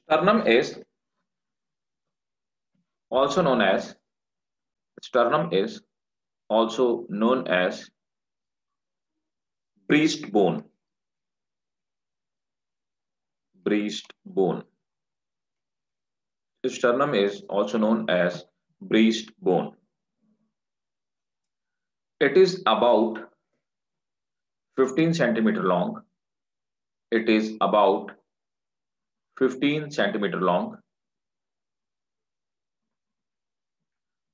Sternum is also known as sternum is also known as breastbone. Breastbone. Sternum is also known as breastbone. It is about 15 centimeter long. It is about 15 centimeter long.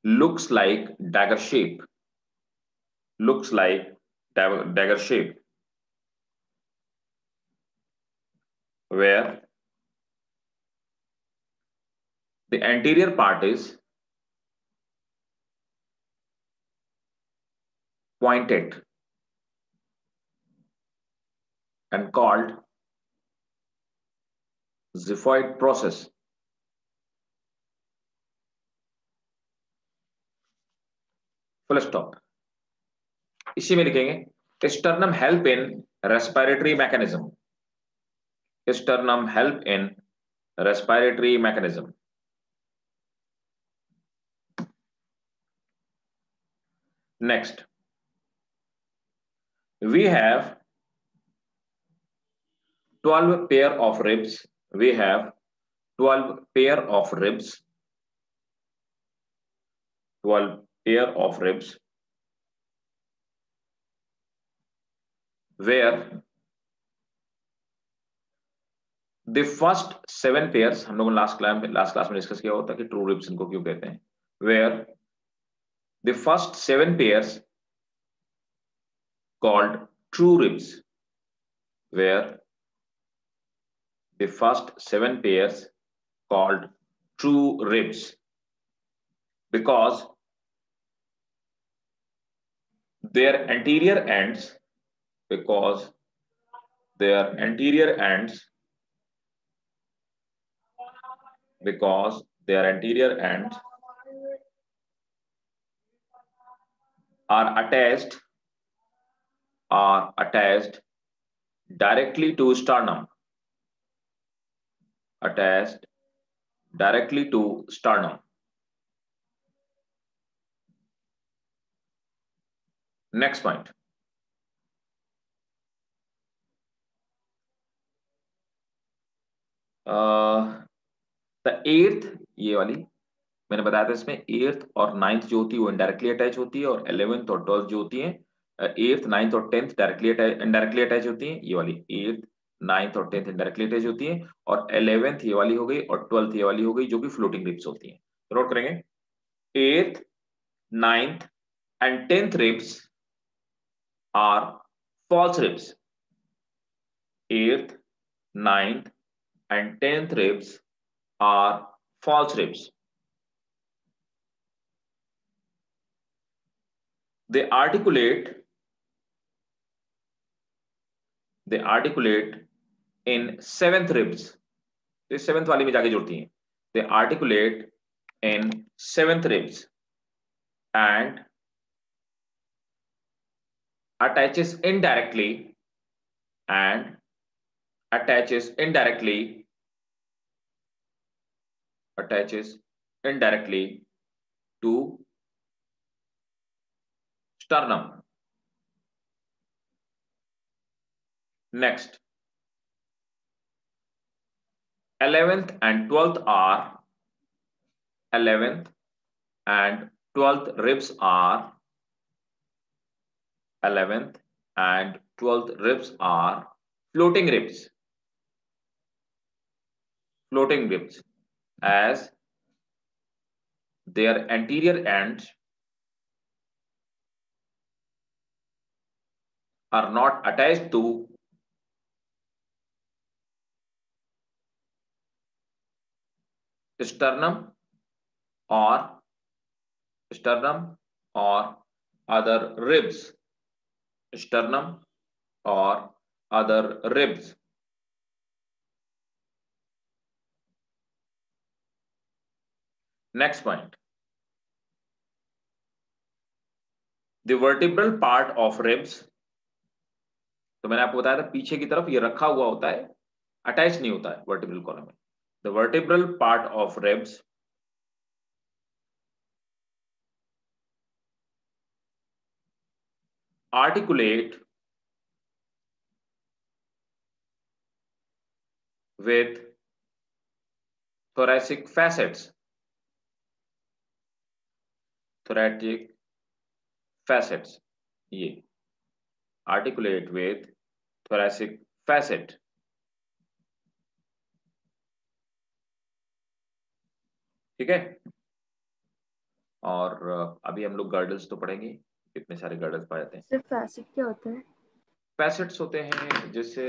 Looks like dagger shape. Looks like dagger shape. Where the anterior part is pointed and called xiphoid process. Full stop. इसी में लिखेंगे sternum help in respiratory mechanism. Sternum help in respiratory mechanism. Next, we have 12 pair of ribs. We have 12 pair of ribs. 12 pair of ribs. Where the first 7 pairs, हम लोगों ने last class में discuss किया होता कि true ribs इनको क्यों कहते हैं. Where the first 7 pairs called true ribs. Where the first 7 pairs called true ribs, because their anterior ends, because their anterior ends are attached directly to sternum. Attached directly to sternum. Next point. The eighth, ये वाली मैंने बताया था, इसमें 8th और 9th जो होती है वो इनडायरेक्टली अटैच होती है, और 11th और 12th जो होती है 8th 9th और 10th इनडायरेक्टली अटैच होती है. ये वाली 8th 9th और 10th इनडायरेक्टली अटैच होती है, और 11th ये वाली हो गई और 12th ये वाली हो गई, जो कि फ्लोटिंग रिब्स होती है. तो नोट करेंगे 8th 9th and 10th ribs are false ribs. 8th 9th and 10th ribs are false ribs. They articulate in 7th ribs. तो 7th वाली में जाके जुड़ती हैं. They articulate in 7th ribs and attaches indirectly to sternum. Next, 11th and 12th are 11th and 12th ribs are 11th and 12th ribs are floating ribs. Floating ribs, as their anterior ends are not attached to sternum or other ribs. Sternum or other ribs. Next point. The vertebral part of ribs. तो मैंने आपको बताया था पीछे की तरफ ये रखा हुआ होता है, अटैच नहीं होता है वर्टिब्रल कॉलम में. The vertebral part of ribs articulate with thoracic facets. Thoracic facets, ये articulate with thoracic facet. ठीक है। और अभी हम लोग गर्डल्स तो पढ़ेंगे, कितने सारे गर्डल्स पाए जाते हैं। सिर्फ फैसेट क्या होता है? फैसेट्स होते हैं जैसे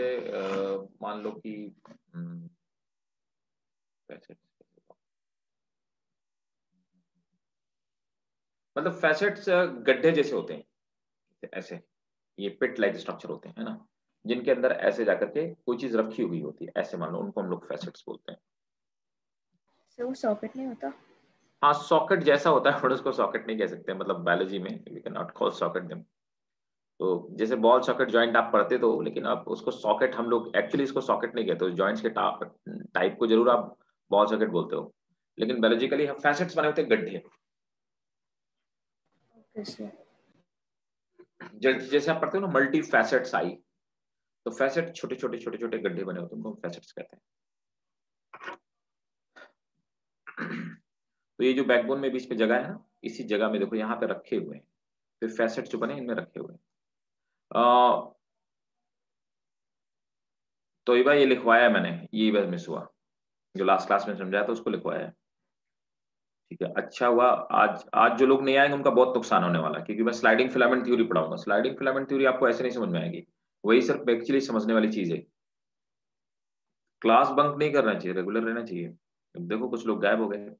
मान लो कि मतलब फैसेट्स गड्ढे जैसे होते हैं, ऐसे ये पिट लाइक स्ट्रक्चर होते हैं, है ना, जिनके अंदर ऐसे जाकर के कोई चीज रखी हुई होती है, ऐसे मान लो, उनको हम लोग फैसेट्स बोलते हैं। वो सॉकेट नहीं होता? हाँ, सॉकेट जैसा होता है, पर उसको सॉकेट नहीं कह सकते, मतलब बायोलॉजी में we can not call socket them. तो जैसे बॉल सॉकेट जॉइंट आप पढ़ते तो, लेकिन आप उसको सॉकेट, हम लोग एक्चुअली इसको सॉकेट नहीं कहते, जॉइंट्स के टाइप को जरूर आप बॉल सॉकेट बोलते हो, लेकिन बायोलॉजिकली फैसेट्स बने होते हैं गड्ढे। जैसे आप पढ़ते हो ना मल्टी फैसेट्स आई, तो फैसेट छोटे छोटे छोटे छोटे गड्ढे बने होते हैं, उनको फैसेट्स कहते हैं। तो ये जो बैकबोन में बीच में जगह है ना, इसी जगह में देखो यहाँ पे रखे हुए हैं, फिर फैसेट जो बने इनमें रखे हुए हैं। तो ये भाई ये लिखवाया मैंने, ये बस मिस हुआ, जो लास्ट क्लास में समझाया था उसको लिखवाया है। ठीक है, अच्छा हुआ आज आज जो लोग नहीं आएंगे उनका बहुत नुकसान होने वाला है, क्योंकि मैं स्लाइडिंग फिलामेंट थ्योरी पढ़ाऊंगा। स्लाइडिंग फिलामेंट थ्योरी आपको ऐसे नहीं समझ में आएगी, वही सिर्फ एक्चुअली समझने वाली चीज है। क्लास बंक नहीं करना चाहिए, रेगुलर रहना चाहिए। अब देखो कुछ लोग गायब हो गए,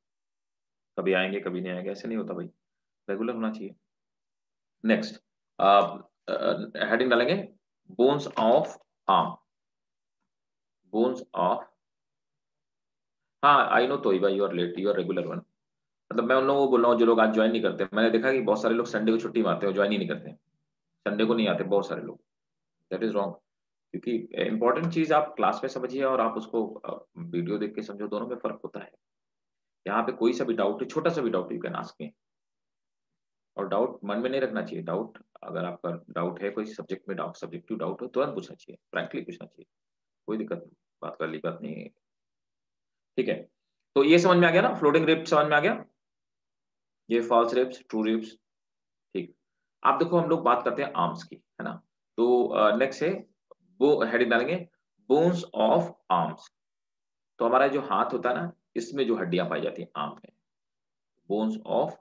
कभी आएंगे कभी नहीं आएंगे, ऐसे नहीं होता भाई, रेगुलर होना चाहिए। नेक्स्ट हेडिंग डालेंगे, bones of arm. Bones of, हाँ आई नो, तो भाई you are late, you are regular one. मतलब मैं उन लोगों को बोल रहा हूँ जो लोग आज ज्वाइन नहीं करते। मैंने देखा कि बहुत सारे लोग संडे को छुट्टी मारते हैं और ज्वाइन ही नहीं करते, संडे को नहीं आते बहुत सारे लोग। दैट इज रॉन्ग, क्योंकि इंपॉर्टेंट चीज आप क्लास में समझिए और आप उसको वीडियो देख के समझो, दोनों में फर्क होता है। यहाँ पे कोई सा भी डाउट है, छोटा सा भी doubt you can ask me, और डाउट मन में नहीं रखना चाहिए। डाउट, अगर आपका डाउट है कोई सब्जेक्ट में, डाउट सब्जेक्टिव डाउट हो, तुरंत पूछना चाहिए, फ्रैंकली पूछना चाहिए, कोई दिक्कत नहीं, बात कर ली बात नहीं है। ठीक है, तो ये समझ में आ गया ना, फ्लोटिंग रिप्स समझ में आ गया, ये फॉल्स रिप्स, ट्रू रिप्स। ठीक, आप देखो हम लोग बात करते हैं आर्म्स की, है ना। तो नेक्स्ट है, वो हेडिंग डालेंगे, बोन्स ऑफ आर्म्स। तो हमारा जो हाथ होता है ना, इसमें जो हड्डियां पाई जाती हैं आर्म में, बोन्स ऑफ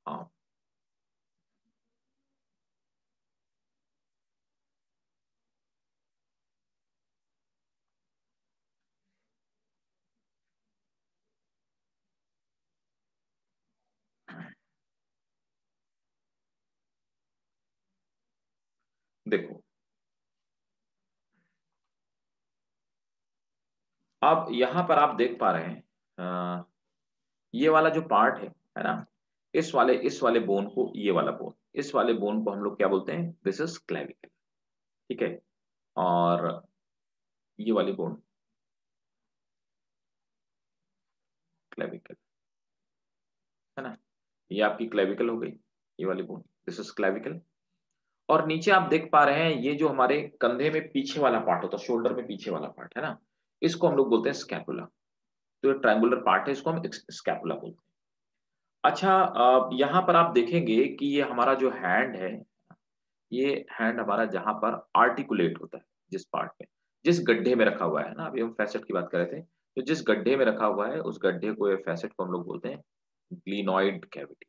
आर्म। देखो अब यहां पर आप देख पा रहे हैं, ये वाला जो पार्ट है ना, इस वाले बोन को, ये वाला बोन, इस वाले बोन को हम लोग क्या बोलते हैं, दिस इज क्लेविकल। ठीक है, और ये वाली बोन क्लेविकल, है ना, ये आपकी क्लेविकल हो गई, ये वाली बोन, दिस इज क्लेविकल। और नीचे आप देख पा रहे हैं ये जो हमारे कंधे में पीछे वाला पार्ट होता है, शोल्डर में पीछे वाला पार्ट, है ना, इसको हम लोग बोलते हैं स्कैपुला। तो ये ट्रायंगुलर पार्ट है, इसको हम स्कैपुला बोलते हैं। अच्छा, यहाँ पर आप देखेंगे कि ये हमारा जो हैंड है, ये हैंड हमारा जहां पर आर्टिकुलेट होता है, जिस पार्ट में, जिस गड्ढे में रखा हुआ है ना, अभी हम फैसेट की बात कर रहे थे, तो जिस गड्ढे में रखा हुआ है उस गड्ढे को, फैसेट को हम लोग बोलते हैं ग्लिनॉइड कैविटी।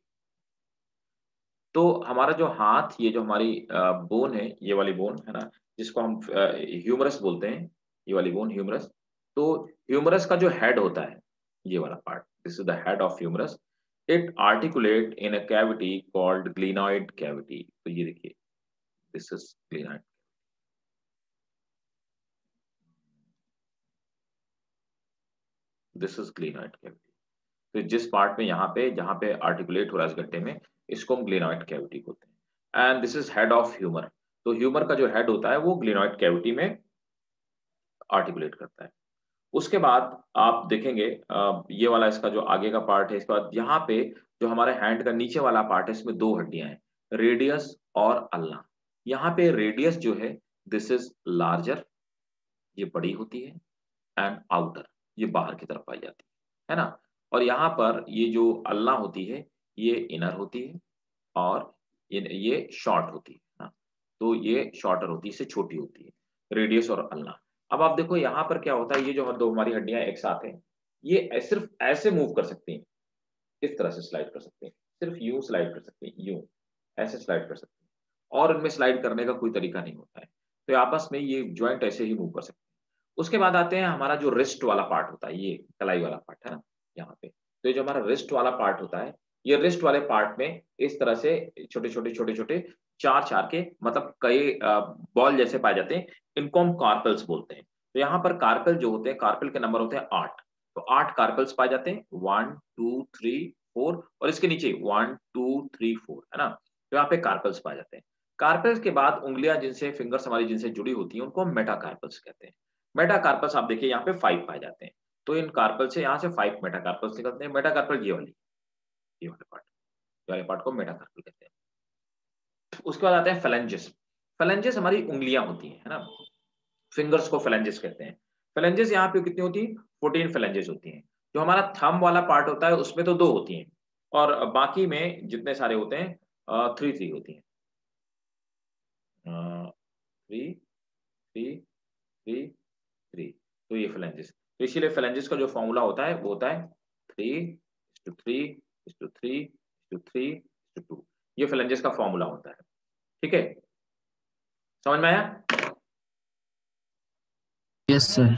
तो हमारा जो हाथ, ये जो हमारी बोन है, ये वाली बोन है ना, जिसको हम ह्यूमरस बोलते हैं, ये वाली बोन ह्यूमरस। तो ह्यूमरस का जो हेड होता है, ये वाला part, this is the head of humerus, it articulate in a cavity called glenoid cavity. तो ये देखिए, this is glenoid, this is glenoid cavity. तो जिस पार्ट में, यहाँ पे जहाँ पे आर्टिकुलेट हो रहा है इस गड्ढे में, इसको हम ग्लिनॉइड कैविटी बोलते हैं। And this is head of humour. तो ह्यूमर का जो हेड होता है वो ग्लिनॉइड कैविटी में आर्टिकुलेट करता है। उसके बाद आप देखेंगे ये वाला इसका जो आगे का पार्ट है, इसके बाद यहाँ पे जो हमारे हैंड का नीचे वाला पार्ट है, इसमें दो हड्डियां हैं, रेडियस और अल्ना। यहाँ पे रेडियस जो है दिस इज लार्जर, ये बड़ी होती है, एंड आउटर ये बाहर की तरफ पाई जाती है ना। और यहाँ पर ये जो अल्ना होती है ये इनर होती है, और ये शॉर्ट होती है ना, तो ये शॉर्टर होती है, इससे छोटी होती है, रेडियस और अल्ना। अब आप देखो यहाँ पर क्या होता है, ये जो दो हमारी हड्डियां एक साथ हैं, ये सिर्फ ऐसे मूव कर सकती हैं, इस तरह से स्लाइड कर सकते हैं, सिर्फ यूं स्लाइड कर सकते हैं, यूं ऐसे स्लाइड कर सकते हैं, और इनमें स्लाइड करने का कोई तरीका नहीं होता है, तो आपस में ये ज्वाइंट ऐसे ही मूव कर सकते हैं। उसके बाद आते हैं हमारा जो रिस्ट वाला पार्ट होता है, ये कलाई वाला पार्ट है ना यहाँ पे, तो ये जो हमारा रिस्ट वाला पार्ट होता है, ये रिस्ट वाले पार्ट में इस तरह से छोटे छोटे छोटे छोटे चार चार के मतलब कई बॉल जैसे पाए जाते हैं, इनको हम कार्पल्स बोलते हैं। तो यहाँ पर कार्पल जो होते हैं, कार्पल के नंबर होते हैं 8, तो 8 कार्पल्स पाए जाते हैं, 1 2 3 4, और इसके नीचे 1 2 3 4 है ना, तो यहाँ पे कार्पल्स पाए जाते हैं। कार्पल्स के बाद उंगलियां जिनसे, फिंगर्स हमारी जिनसे जुड़ी होती हैं, उनको हम मेटाकार्पल्स कहते हैं। मेटाकार्पल्स आप देखिए यहाँ पे 5 पाए जाते हैं, तो इन कार्पल से यहाँ से 5 मेटाकार्पल्स निकलते हैं। मेटाकार्पल ये वाले पार्ट, ये वाले पार्ट को मेटाकार्पल कहते हैं। उसके बाद आते हैं फेलेंजेस। फेलेंजेस हमारी उंगलियां होती हैं है ना, फिंगर्स को फेलेंजेस कहते हैं। फेलेंजेस यहाँ पे कितनी होती है, 14 फेलेंजेस होती हैं। जो हमारा थंब वाला पार्ट होता है उसमें तो 2 होती हैं, और बाकी में जितने सारे होते हैं 3 होती हैं, 3 3 3 3, तो ये फेलेंजेस, तो इसीलिए फेलेंजेस का जो फॉर्मूला होता है वो होता है 3:3:3:3:3:2, ये फेलेंजेस का फॉर्मूला होता है। ठीक है, समझ में आया? Yes sir.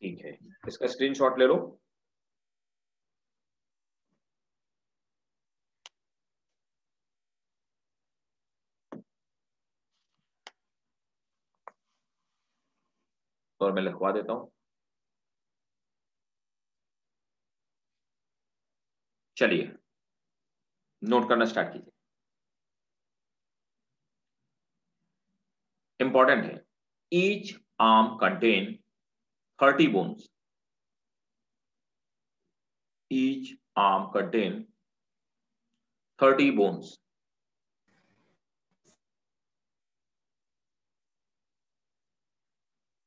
ठीक है, इसका स्क्रीनशॉट ले लो। और मैं लिखवा देता हूं, चलिए नोट करना स्टार्ट कीजिए। इंपॉर्टेंट है, each arm contain 30 bones, each arm contain 30 bones.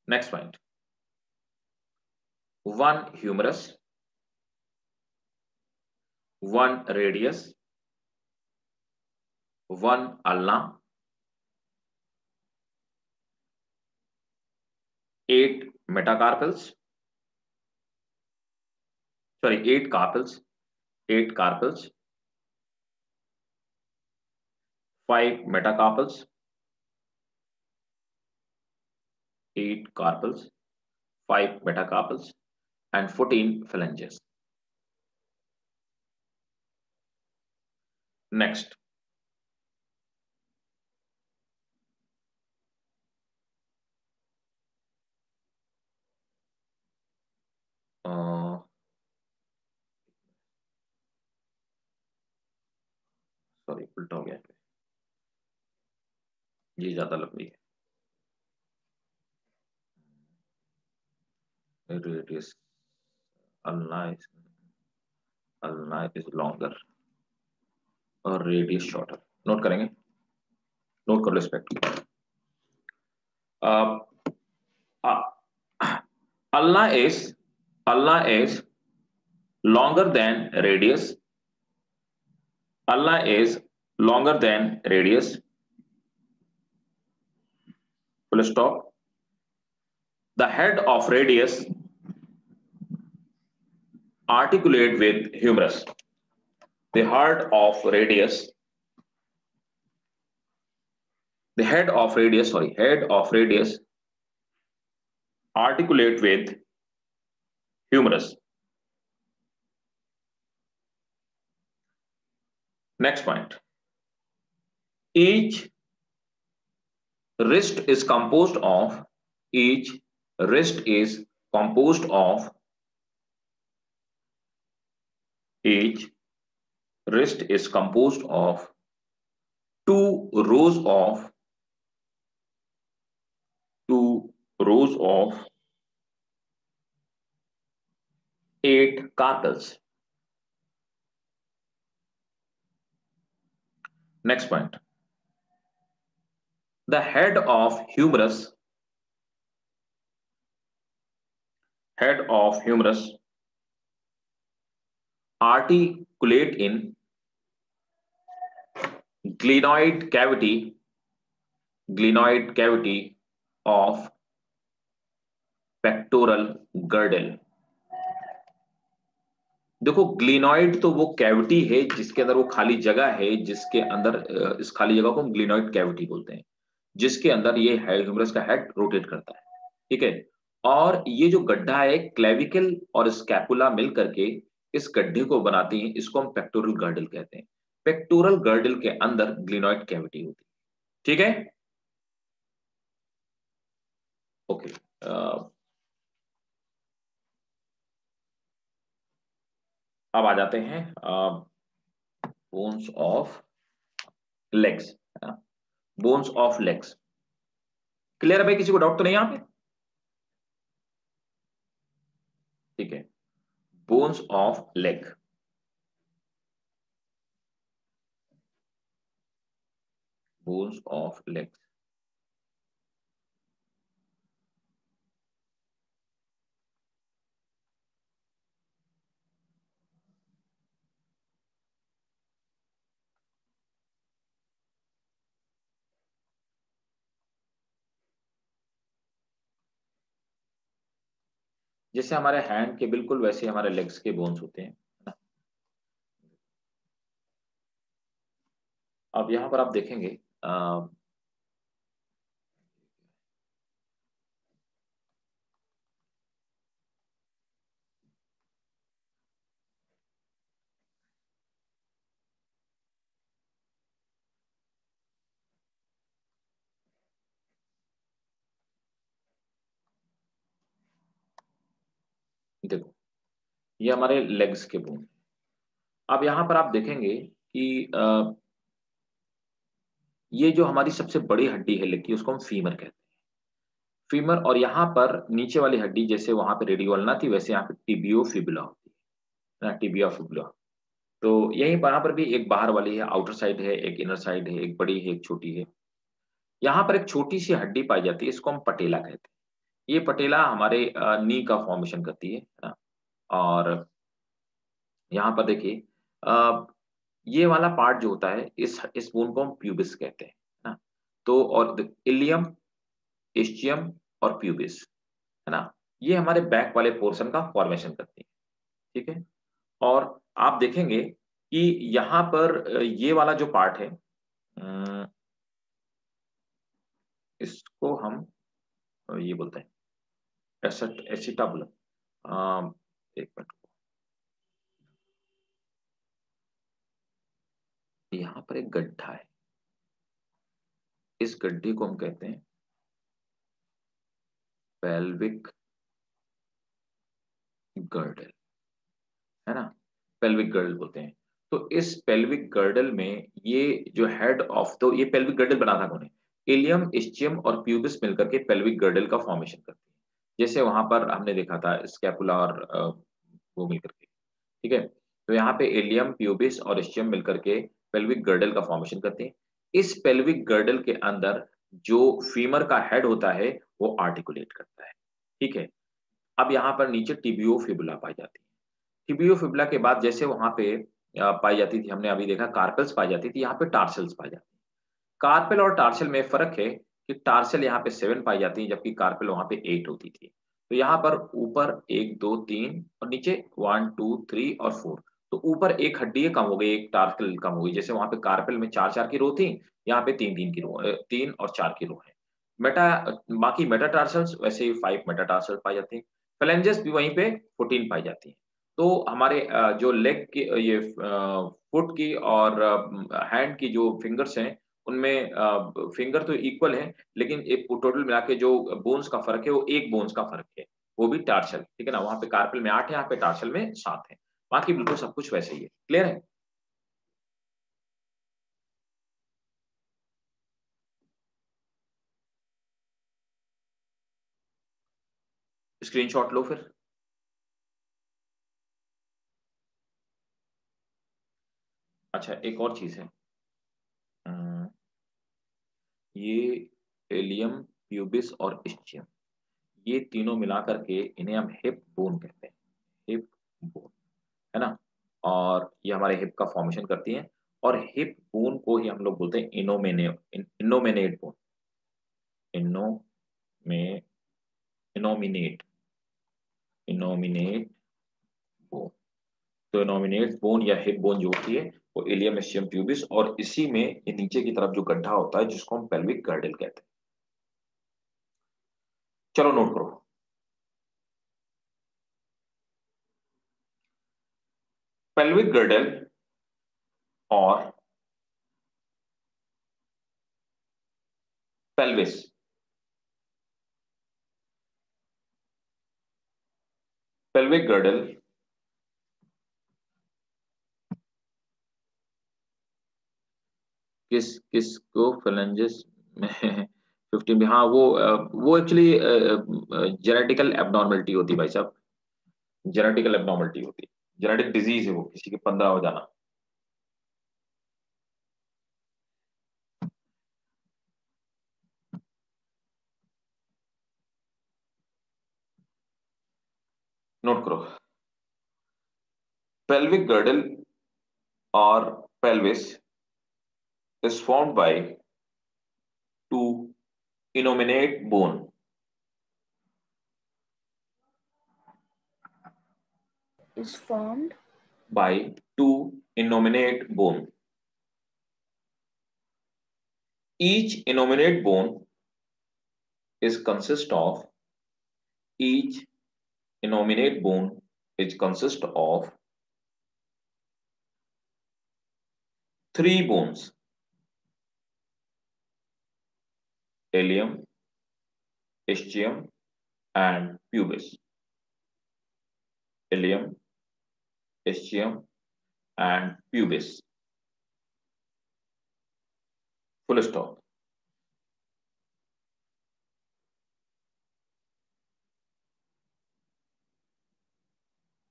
Next point, 1 humerus, 1 radius, 1 ulna, 8 metacarpals, sorry 8 carpals, 8 carpals, 5 metacarpals, 8 carpals, 5 metacarpals, and 14 phalanges. Next, sorry उल्टा हो गया, ये ज्यादा लंबी है, radius ulna is longer और radius shorter। नोट करेंगे, note कर लो respect. ulna is longer than radius, ulna is longer than radius, full stop। The head of radius articulate with humerus, the head of radius, head of radius articulate with humerus। Next point, each wrist is composed of, each wrist is composed of, each wrist is composed of 2 rows of, 2 rows of 8 carpals. Next point. The head of humerus articulate in glenoid cavity of pectoral girdle. देखो glenoid तो वो cavity है जिसके अंदर वो खाली जगह है, जिसके अंदर इस खाली जगह को हम ग्लिनॉइड कैविटी बोलते हैं, जिसके अंदर ये ह्यूमरस का हेड रोटेट करता है, ठीक है। और ये जो गड्ढा है क्लेविकल और स्कैपुला मिल करके इस गड्ढे को बनाती हैं, इसको हम पेक्टोरल गर्डल कहते हैं। पेक्टोरल गर्डल के अंदर ग्लिनॉइड कैविटी होती है, ठीक है। ओके, अब आ जाते हैं बोन्स ऑफ लेग्स, है ना। बोन्स ऑफ लेग्स क्लियर है भाई, किसी को डाउट तो नहीं यहाँ पे? ठीक है, bones of leg. Bones of leg, जैसे हमारे हैंड के बिल्कुल वैसे हमारे लेग्स के बोन्स होते हैं, है ना। अब यहां पर आप देखेंगे देखो ये हमारे लेग्स के बोन। अब यहां पर आप देखेंगे कि ये जो हमारी सबसे बड़ी हड्डी है लेग की, उसको हम फीमर कहते हैं। फीमर, और यहाँ पर नीचे वाली हड्डी जैसे वहां पे रेडियोल्ना थी, वैसे यहाँ पे टिबियो फिबुला होती है ना, टिबिया फिबुला। तो यही यहाँ पर भी एक बाहर वाली है, आउटर साइड है, एक इनर साइड है, एक बड़ी है एक छोटी है। यहाँ पर एक छोटी सी हड्डी पाई जाती है, इसको हम पटेला कहते हैं। ये पटेला हमारे नी का फॉर्मेशन करती है ना। और यहाँ पर देखिए ये वाला पार्ट जो होता है, इस बोन को हम प्यूबिस कहते हैं ना। तो और इलियम, इस्चियम और प्यूबिस, है ना, ये हमारे बैक वाले पोर्शन का फॉर्मेशन करती है, ठीक है। और आप देखेंगे कि यहाँ पर ये वाला जो पार्ट है, इसको हम ये बोलते हैं एसिटाबुलम। एक मिनट, यहाँ पर एक गड्ढा है, इस गड्ढे को हम कहते हैं पेल्विक गर्डल, है ना। पेल्विक गर्डल बोलते हैं। तो इस पेल्विक गर्डल में ये जो हेड ऑफ, तो ये पेल्विक गर्डल बना था कौन है? इलियम, इस्चियम और प्यूबिस मिलकर के पेल्विक गर्डल का फॉर्मेशन करते हैं। जैसे वहां पर हमने देखा था स्कैपुला और वो मिलकर के, ठीक है। तो यहाँ पे इलियम, प्यूबिस और इस्चियम मिलकर के पेल्विक गर्डल का फॉर्मेशन करते हैं। इस पेल्विक गर्डल के अंदर जो फीमर का हेड होता है वो आर्टिकुलेट करता है, ठीक है। अब यहाँ पर नीचे टिबियो फिबुला पाई जाती है। टिबियो फिबुला के बाद जैसे वहां पे पाई जाती थी, हमने अभी देखा कार्पल्स पाई जाती थी, यहाँ पे टार्सल्स पाई जाती है। कार्पेल और टार्सल में फर्क है कि टार्सल यहाँ पे 7 पाई जाती है, जबकि कार्पेल वहां पे 8 होती थी। तो यहाँ पर ऊपर 1 2 3 और नीचे 1 2 3 और 4। तो ऊपर एक हड्डी कम हो गई, एक टार्सल कम हो गई। जैसे वहां पे कार्पेल में 4 4 की रो थी, यहाँ पे 3 3 की रो, 3 और 4 की रो है। मेटा बाकी मेटाटार्सल्स वैसे ही 5 मेटाटार्सल पाई जाती है। फ्लेंजेस भी वहीं पे 14 पाई जाती है। तो हमारे जो लेग की ये फुट की और हैंड की जो फिंगर्स हैं, उनमें फिंगर तो इक्वल है, लेकिन एक टोटल मिला के जो बोन्स का फर्क है वो एक बोन्स का फर्क है, वो भी टार्सल, ठीक है ना। वहां पे कार्पेल में 8 है, यहाँ पे टार्सल में 7 है। बाकी बिल्कुल सब कुछ वैसे ही है। क्लियर है? स्क्रीनशॉट लो फिर। अच्छा, एक और चीज है, ये एलियम, प्यूबिस और इस्चियम, ये तीनों मिला करके इन्हें हम हिप बोन कहते हैं, हिप बोन, है ना। और ये हमारे हिप का फॉर्मेशन करती हैं, और हिप बोन को ही हम लोग बोलते हैं इनोमिनेट बोन, इनो में इनोमिनेट इनोमिनेट बोन। तो इनोमिनेट बोन या हिप बोन जो होती है वो इलियम, इस्चियम, प्यूबिस, और इसी में ये नीचे की तरफ जो गड्ढा होता है जिसको हम पेल्विक गर्डल कहते हैं। चलो नोट करो, पेल्विक गर्डल और पेल्विस, पेल्विक गर्डल किस किस को फेलेंजेस में 15 में, हाँ वो एक्चुअली जेनेटिकल एबनॉर्मेलिटी होती है भाई साहब, जेनेटिकल एबनॉर्मेलिटी होती है, जेनेटिक डिजीज है वो, किसी के 15 हो जाना। नोट करो, pelvic girdle or pelvis is formed by two innominate bone, Is formed by two innominate bone. Each innominate bone is consist of each innominate bone is consist of three bones: ilium, ischium, and pubis. Ilium, ischium, and pubis. Full stop.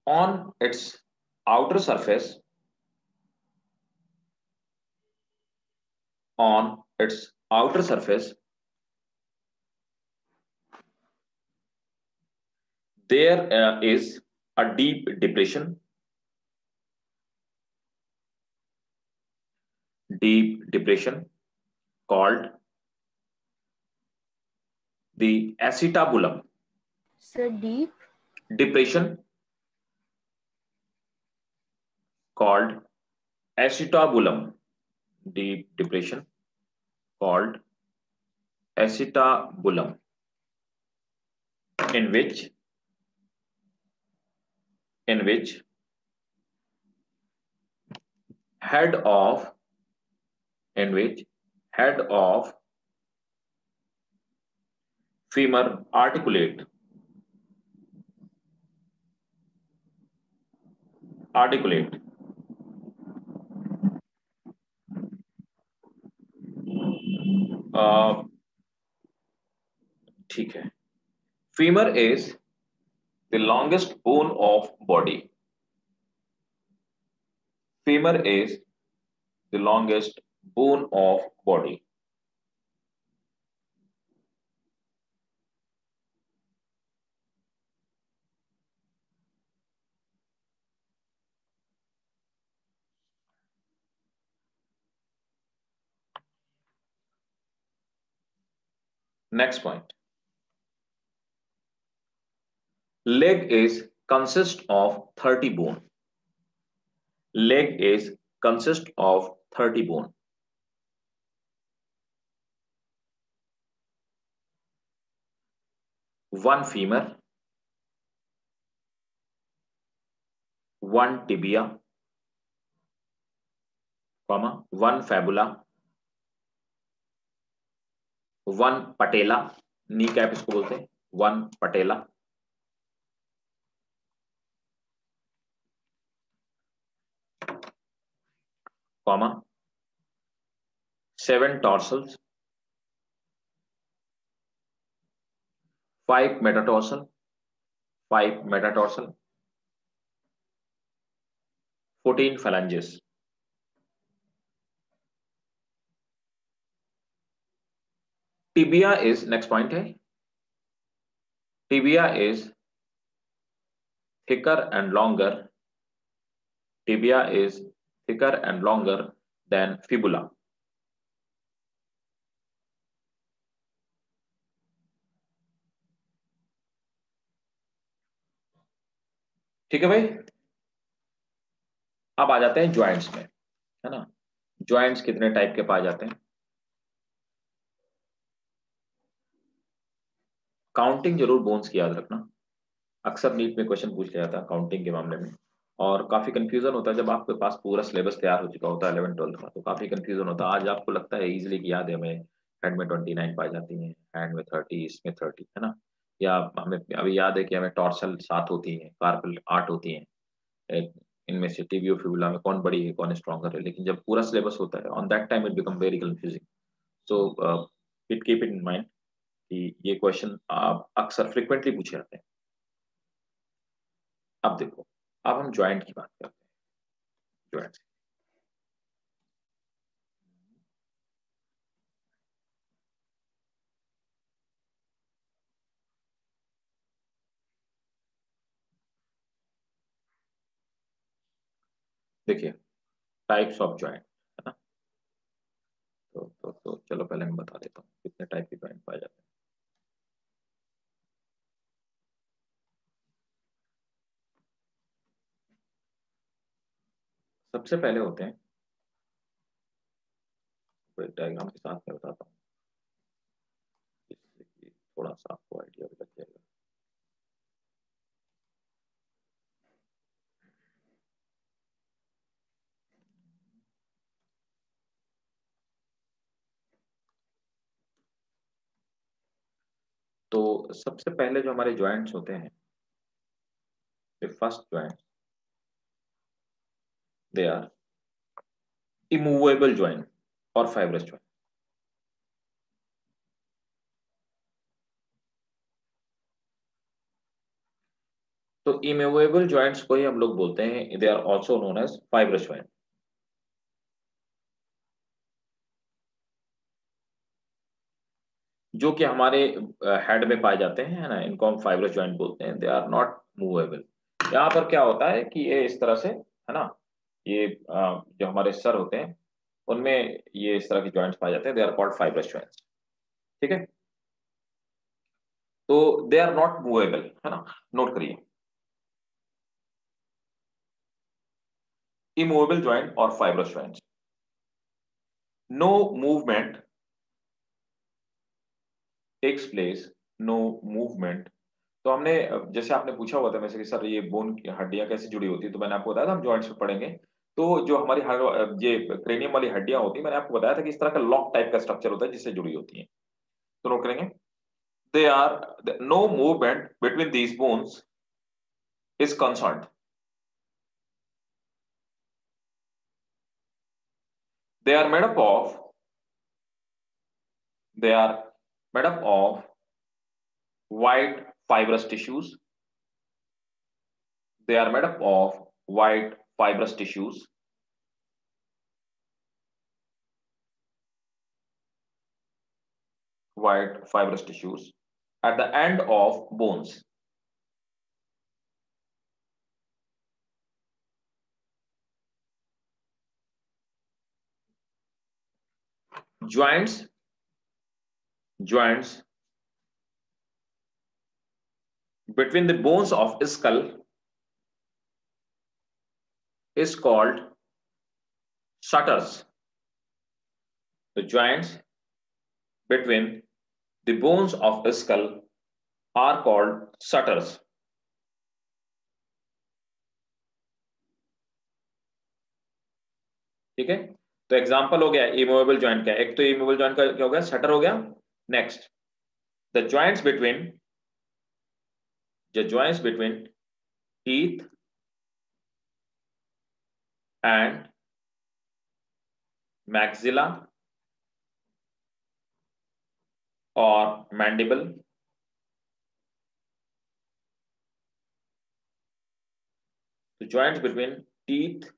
On its outer surface, on its outer surface, there is a deep depression called the acetabulum. so deep Depression called acetabulum. Deep depression called acetabulum, in which head of femur articulate ठीक है। femur is the longest bone of body. Femur is the longest bone of body. Next point. Leg is consist of 30 bone. Leg is consist of 30 bone. One femur, one tibia, comma, one fibula, one patella, knee cap इसको बोलते हैं, one patella, comma, 7 dorsals, 5 metatarsal, 14 phalanges. Tibia is, next point है, tibia is thicker and longer, tibia is thicker and longer than fibula. ठीक है भाई। अब आ जाते हैं ज्वाइंट्स में, है ना। ज्वाइंट्स कितने टाइप के पाए जाते हैं, काउंटिंग जरूर बोन्स की याद रखना, अक्सर नीट में क्वेश्चन पूछ लिया था काउंटिंग के मामले में, और काफी कंफ्यूजन होता है जब आपके पास पूरा सिलेबस तैयार हो चुका होता है 11th 12th का, तो काफी कंफ्यूजन होता है। आज आपको लगता है इजीली कि याद है, हमें हैंड में 29 पाई जाती हैं, हैंड में 30, इसमें 30, है ना, या हमें अभी याद है कि हमें टॉर्सल 7 होती है, कार्पल 8 होती है, इनमें से टिबियो फिबुला में कौन बड़ी है कौन स्ट्रॉन्गर है, लेकिन जब पूरा सिलेबस होता है on that time it become very confusing. So it keep in mind कि ये क्वेश्चन आप अक्सर फ्रिक्वेंटली पूछे जाते हैं। अब देखो, अब हम ज्वाइंट की बात करते हैं, ज्वाइंट। देखिए टाइप्स ऑफ ज्वाइंट, है ना, तो चलो पहले मैं बता देता हूँ कितने टाइप के ज्वाइंट पाए जाते हैं। सबसे पहले होते हैं, तो एक डायग्राम के साथ मैं बताता हूँ जिससे कि थोड़ा सा आपको आइडिया भी लग जाएगा। तो सबसे पहले जो हमारे ज्वाइंट्स होते हैं, first joint, they are immovable joint और फाइब्रस ज्वाइंट। तो इमूवेबल ज्वाइंट्स को ही हम लोग बोलते हैं, they are also known as fibrous joint. जो कि हमारे हेड में पाए जाते हैं, है ना, इनको हम फाइब्रस ज्वाइंट बोलते हैं, दे आर नॉट मूवेबल। यहाँ पर क्या होता है कि ये इस तरह से, है ना, ये जो हमारे सर होते हैं उनमें ये इस तरह के ज्वाइंट्स पाए जाते हैं, they are called fibrous joints. ठीक है, तो दे आर नॉट मूवेबल, है ना, नोट करिए, इमूवेबल ज्वाइंट और fibrous joints. No movement takes place, no movement. तो हमने, जैसे आपने पूछा हुआ था मेरे से कि सर ये बोन की हड्डियां कैसे जुड़ी होती है, तो मैंने आपको बताया था हम जॉइंट्स में पढ़ेंगे। तो जो हमारी ये क्रेनियम वाली हड्डियां होती है, मैंने आपको बताया था कि इस तरह का लॉक टाइप का स्ट्रक्चर होता है जिससे जुड़ी होती है। तो नोट करेंगे, they are no movement between these bones is concerned, they are made up of, they are made up of white fibrous tissues, they are made up of white fibrous tissues, white fibrous tissues at the end of bones. Joints between the bones of skull is called shutters. The joints between the bones of skull are called shutters. ठीक है, तो example हो गया immovable joint का, एक तो immovable joint का क्या हो गया, शटर हो गया। Next, the joints between, the joints between teeth and maxilla or mandible, the joints between teeth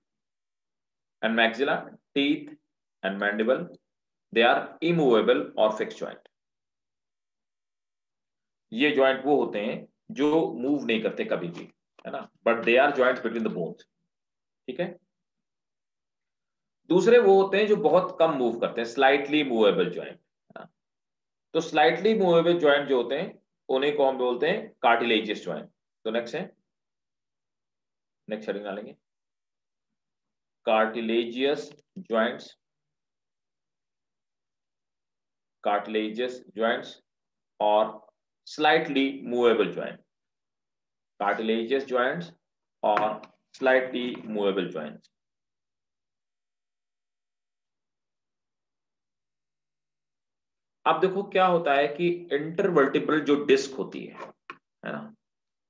and maxilla, teeth and mandible, they are immovable or fixed joint. ये ज्वाइंट वो होते हैं जो मूव नहीं करते कभी भी, है ना, but they are joints between the bones, ठीक है। दूसरे वो होते हैं जो बहुत कम मूव करते हैं, स्लाइटली मूवेबल ज्वाइंट, है ना। तो स्लाइटली मूवेबल ज्वाइंट जो होते हैं उन्हें को हम बोलते हैं कार्टिलेजियस ज्वाइंट। तो नेक्स्ट है, नेक्स्ट हेडिंग डालेंगे कार्टिलेजियस ज्वाइंट्स, कार्टिलेजियस ज्वाइंट्स और slightly movable joint, cartilaginous joints और स्लाइटली मूवेबल ज्वाइंट्स। अब देखो क्या होता है कि इंटरवर्टिब्रल जो डिस्क होती है ना,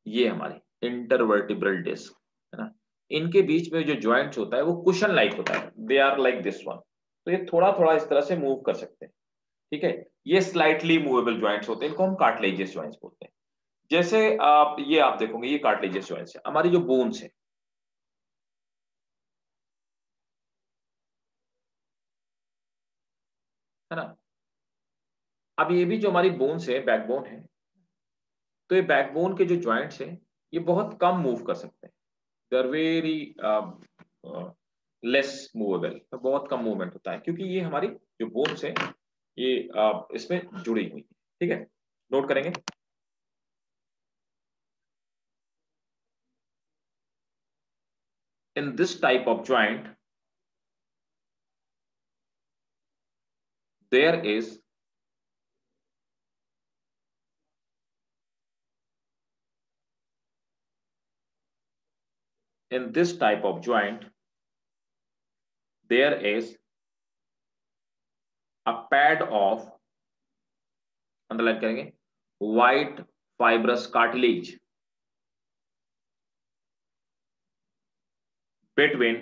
ये हमारी इंटरवर्टिब्रल डिस्क, है ना, इनके बीच में जो ज्वाइंट्स होता है वो कुशन लाइक होता है, they are like this one. तो ये थोड़ा थोड़ा इस तरह से मूव कर सकते हैं, ठीक है। ये स्लाइटली मूवेबल ज्वाइंट्स होते हैं, इनको हम कार्टिलेजियस ज्वाइंट्स बोलते हैं। जैसे आप देखोगे ये कार्टिलेजियस ज्वाइंट्स है, हमारी जो बोन्स है ना। अब ये भी जो हमारी बोन्स है, बैकबोन है, तो ये बैकबोन के जो ज्वाइंट्स हैं ये बहुत कम मूव कर सकते हैं, they are very less movable, तो बहुत कम मूवमेंट होता है क्योंकि ये हमारी जो बोन्स है ये इसमें जुड़ी हुई है, ठीक है। नोट करेंगे, in this type of joint there is in this type of joint there is a pad of, underline करेंगे, white fibrous cartilage between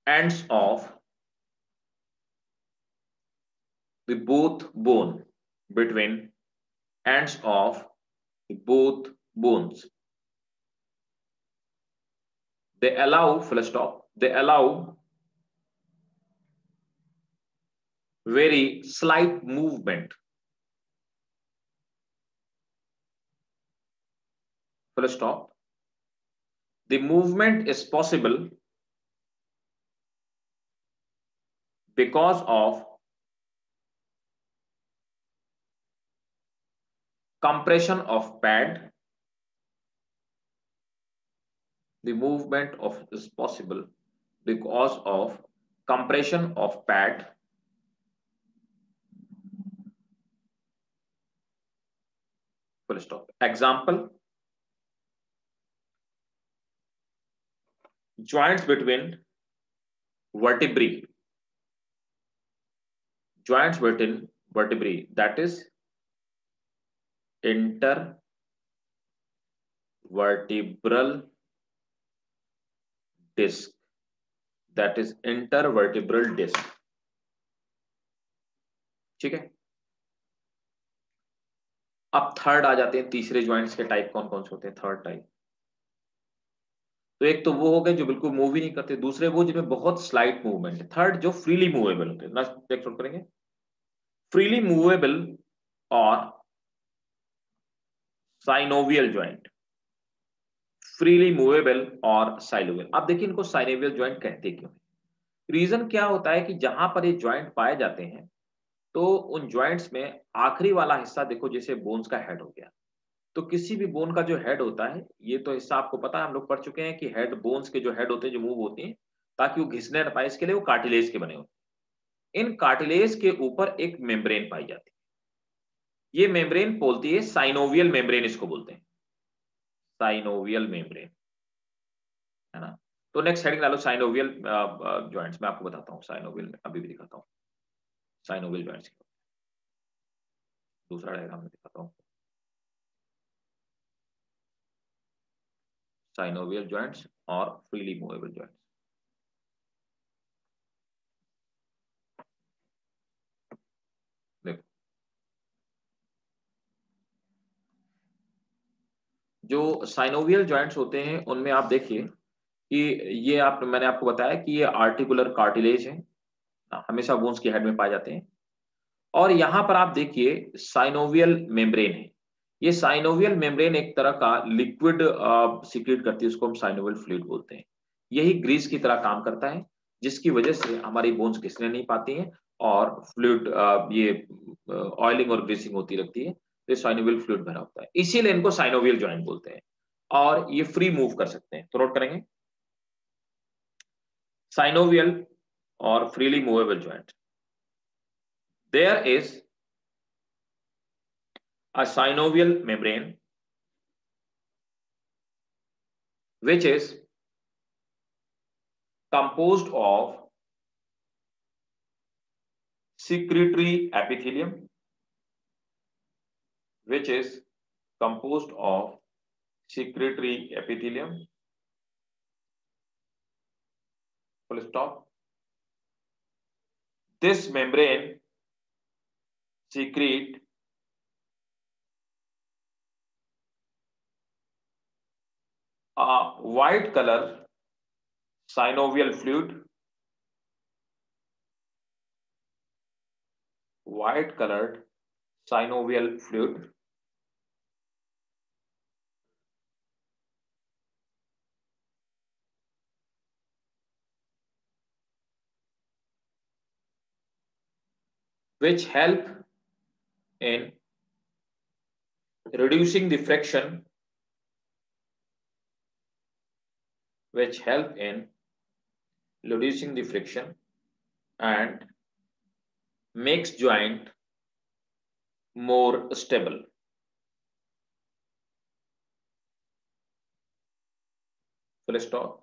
ends of the both bone, between ends of the both bones. They allow, full stop, they allow very slight movement, full stop. The movement is possible because of compression of pad. The movement of is possible because of compression of pad full stop. Example, joints between vertebrae, joints between vertebrae, that is intervertebral disc, that is intervertebral disc, ठीक है। अब third आ जाते हैं, तीसरे joints के type कौन कौन से होते हैं, थर्ड टाइप। तो एक तो वो हो गए जो बिल्कुल मूव ही नहीं करते, दूसरे वो जिनमें बहुत स्लाइट मूवमेंट है, थर्ड जो फ्रीली मूवेबल होते हैं। नेक्स्ट नोट करेंगे, फ्रीली मूवेबल और साइनोवियल ज्वाइंट, फ्रीली मूवेबल और साइनोवियल। अब देखिए इनको साइनोवियल ज्वाइंट कहते क्यों है, रीजन क्या होता है कि जहां पर ये ज्वाइंट पाए जाते हैं तो उन ज्वाइंट्स में आखिरी वाला हिस्सा देखो, जैसे बोन्स का हेड हो गया, तो किसी भी बोन का जो हेड होता है, ये तो हिस्सा आपको पता है, हम लोग पढ़ चुके हैं कि हेड, बोन्स के जो हेड होते हैं जो मूव होती हैं ताकि वो घिसने न पाए, इसके लिए वो कार्टिलेज के बने होते हैं। इन कार्टिलेज के ऊपर एक मेम्ब्रेन पाई जाती है, ये मेम्ब्रेन बोलती है साइनोवियल मेम्ब्रेन, इसको बोलते हैं साइनोवियल मेम्ब्रेन, है ना। तो नेक्स्ट हेडिंग डालो साइनोवियल ज्वाइंट्स, मैं आपको बताता हूँ साइनोवियल में, अभी भी दिखाता हूँ साइनोवियल ज्वाइंट्स। दूसरा डायग्राम में दिखाता हूँ साइनोवियल ज्वाइंट्स और फ्रीली मूवेबल ज्वाइंट्स। देखो जो साइनोवियल ज्वाइंट्स होते हैं उनमें आप देखिए कि ये मैंने आपको बताया कि ये आर्टिकुलर कार्टिलेज है, हमेशा बोन्स के हेड में पाए जाते हैं, और यहां पर आप देखिए साइनोवियल मेम्ब्रेन है। ये साइनोवियल मेम्ब्रेन एक तरह का लिक्विड सीक्रेट करती है, उसको हम साइनोवियल फ्लूइड बोलते हैं। यही ग्रीस की तरह काम करता है, जिसकी वजह से हमारी बोन्स घिसने नहीं पाती हैं और फ्लूइड ये ऑयलिंग और ग्रीसिंग होती रहती है। तो ये साइनोवियल फ्लूइड भरा होता है, इसीलिए इनको साइनोवियल जॉइंट बोलते हैं। और ये फ्री मूव कर सकते हैं, तो नोट करेंगे साइनोवियल और freely movable joint. There is a synovial membrane which is composed of secretory epithelium, which is composed of secretory epithelium, full stop. This membrane secrete a white color synovial fluid, white colored synovial fluid, which help in reducing the friction, which help in reducing the friction and makes joint more stable. Full stop.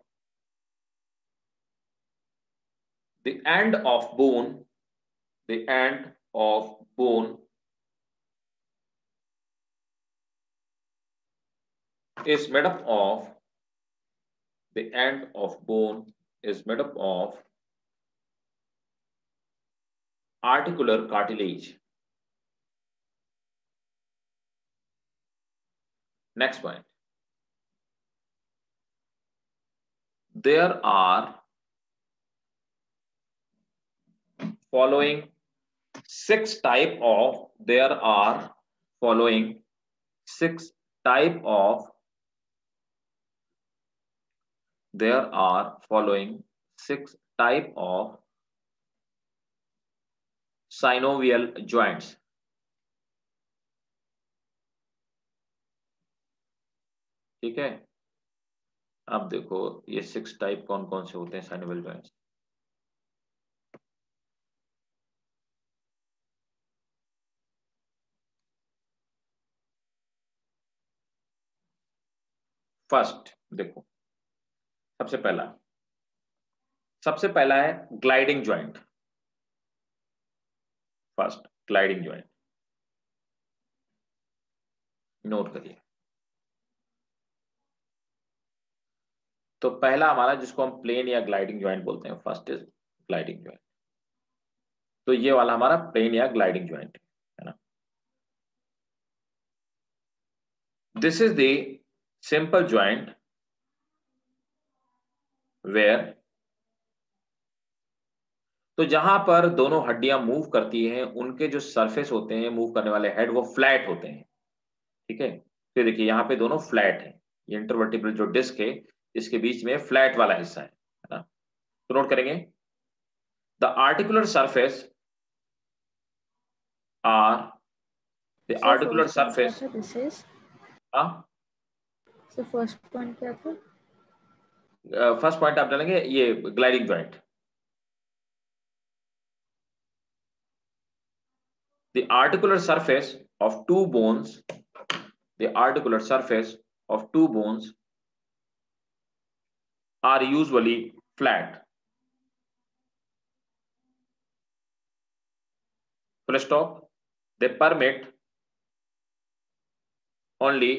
The end of bone, the end of bone is made up of, the end of bone is made up of articular cartilage. Next point. There are following six type of, there are following six type of, there are following six type of synovial joints. ठीक है, अब देखो ये six type कौन कौन से होते हैं साइनोवियल जॉइंट्स। फर्स्ट देखो, सबसे पहला है gliding joint. First gliding joint note करिए। तो पहला हमारा जिसको हम प्लेन या ग्लाइडिंग ज्वाइंट बोलते हैं, फर्स्ट इज ग्लाइडिंग ज्वाइंट। तो ये वाला हमारा प्लेन या ग्लाइडिंग ज्वाइंट है ना। This is the simple joint where, तो जहां पर दोनों हड्डियां मूव करती हैं उनके जो सरफेस होते हैं मूव करने वाले हेड, वो फ्लैट होते हैं। ठीक है, तो देखिए यहाँ पे दोनों फ्लैट है, ये इंटरवर्टिब्रल जो डिस्क है इसके बीच में फ्लैट वाला हिस्सा है ना। तो नोट करेंगे the articular surface are, the articular surface, this is हाँ सो फर्स्ट पॉइंट क्या था? फर्स्ट पॉइंट आप डालेंगे ये gliding joint. The articular surface of two bones, the articular surface of two bones are usually flat. Full stop. They permit only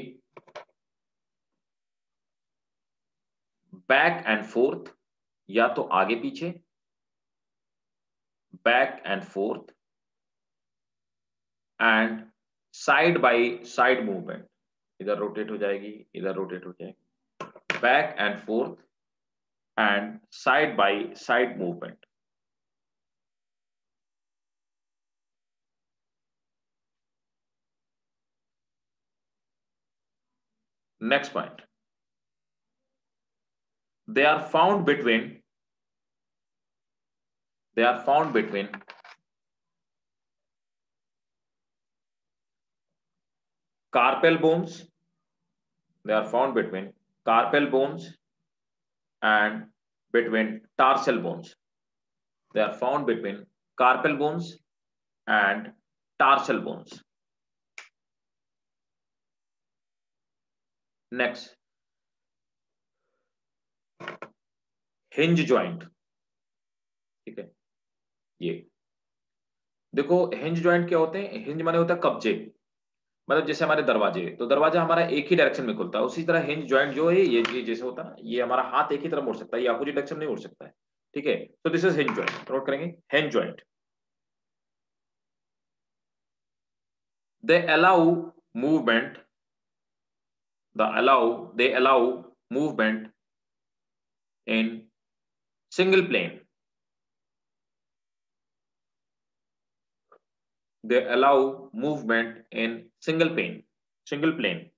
back and forth, या तो आगे पीछे, back and forth and side by side movement, इधर rotate हो जाएगी इधर rotate हो जाएगी, back and forth and side by side movement. Next point. They are found between carpal bones. They are found between carpal bones and between tarsal bones. They are found between carpal bones and tarsal bones. Next, hinge joint. ठीक है, ये देखो hinge joint क्या होते हैं. Hinge माने होता है कब्जे. मतलब जैसे हमारे दरवाजे, तो दरवाजा हमारा एक ही डायरेक्शन में खुलता है, उसी तरह हिंज ज्वाइंट जो है ये जैसे होता है ना, ये हमारा हाथ एक ही तरफ मुड़ सकता है, ये अपोजिट डायरेक्शन नहीं मुड़ सकता है. ठीक है, तो this is hinge joint. Note करेंगे hinge joint. They allow movement. They allow movement in single plane. They allow movement in single plane. Single plane.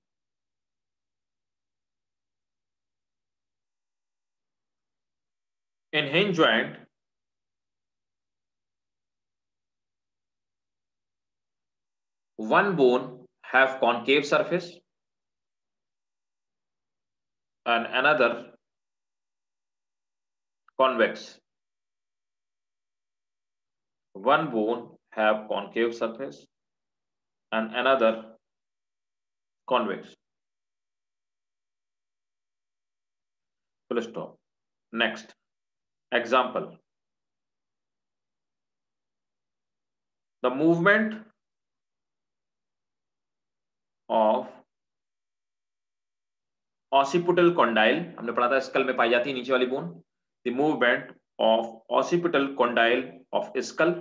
In hinge joint, one bone have concave surface and another convex. One bone have concave surface and another convex. Full stop. Next example. The movement of occipital condyle, हमने पढ़ा था school में पाई जाती है नीचे वाली bone. The movement of occipital condyle of skull.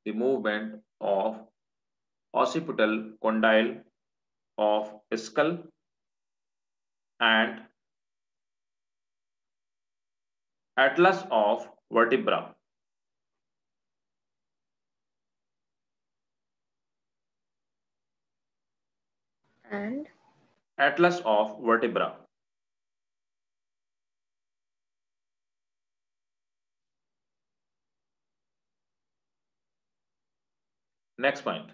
The movement of occipital condyle of skull and atlas of vertebra. And Atlas of vertebra. Next point.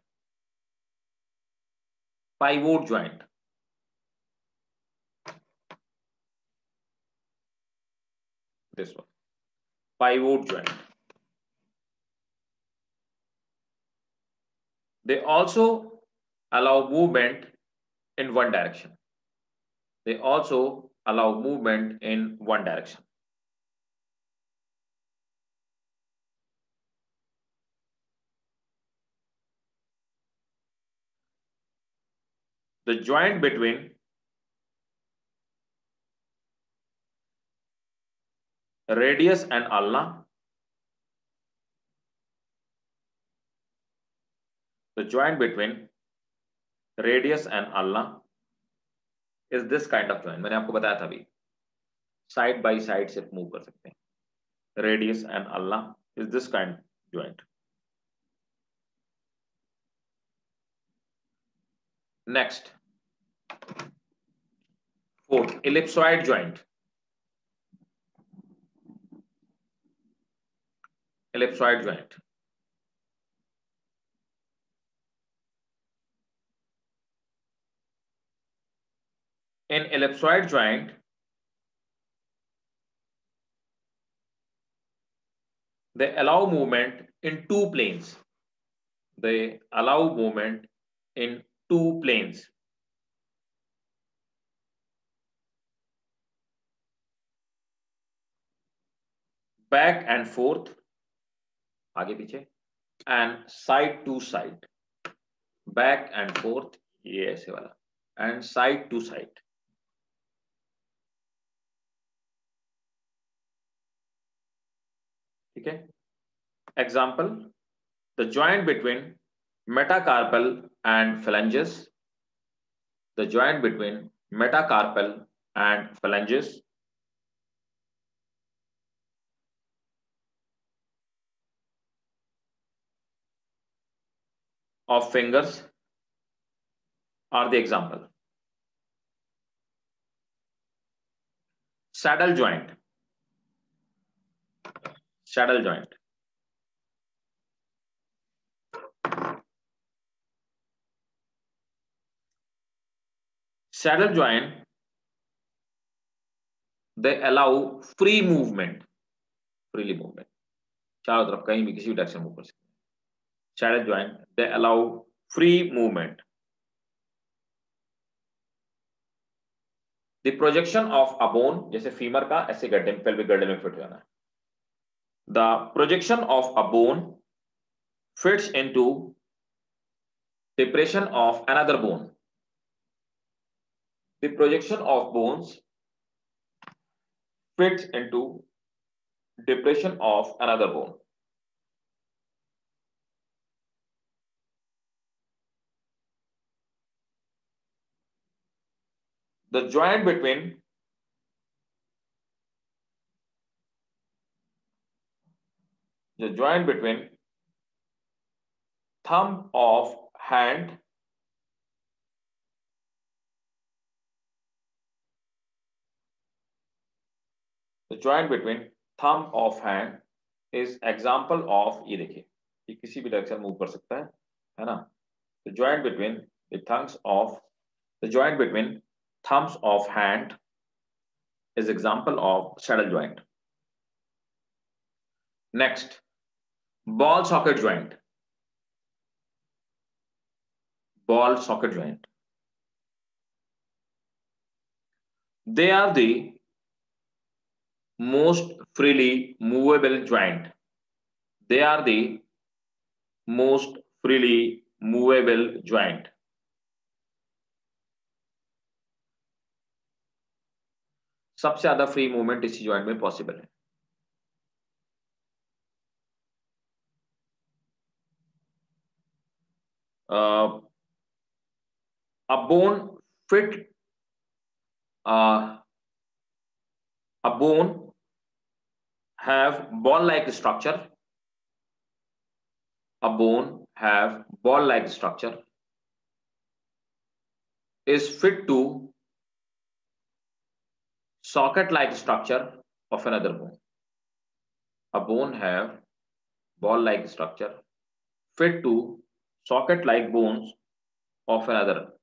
Pivot joint. This one. Pivot joint. They also allow movement in one direction. They also allow movement in one direction. The joint between radius and ulna. The joint between radius and ulna is this kind of joint. मैंने आपको बताया था अभी, side by side से move कर सकते हैं. Radius and ulna is this kind joint. Next, fourth, ellipsoid joint. Ellipsoid joint. In ellipsoid joint, they allow movement in two planes. They allow movement in two planes. Back and forth, आगे पीछे, and side to side. Back and forth, ये ऐसे वाला, and side to side. ठीक है. Example, the joint between metacarpal and phalanges. The joint between metacarpal and phalanges of fingers are the example. Saddle joint, saddle joint, saddle joint they allow free movement, freely movement, चारों तरफ कहीं भी किसी भी direction move कर सकते हैं। Saddle joint they allow free movement. The projection of a bone, जैसे फीमर का ऐसे गड्ढे में, पेल्विक गड्ढे में फिट हो जाना। The projection of a bone fits into depression of another bone. The projection of bones fits into depression of another bone. The joint between thumb of hand is example of, ये देखिए ये किसी भी direction move कर सकता है ना। The joint between thumbs of hand is example of saddle joint. Next, ball socket joint. Ball socket joint. They are the most freely movable joint. They are the most freely movable joint. सबसे ज्यादा free movement इसी joint में possible है। A bone fit a bone have ball-like structure. A bone have ball-like structure is fit to socket-like structure of another bone. A bone have ball-like structure fit to socket-like bones of another.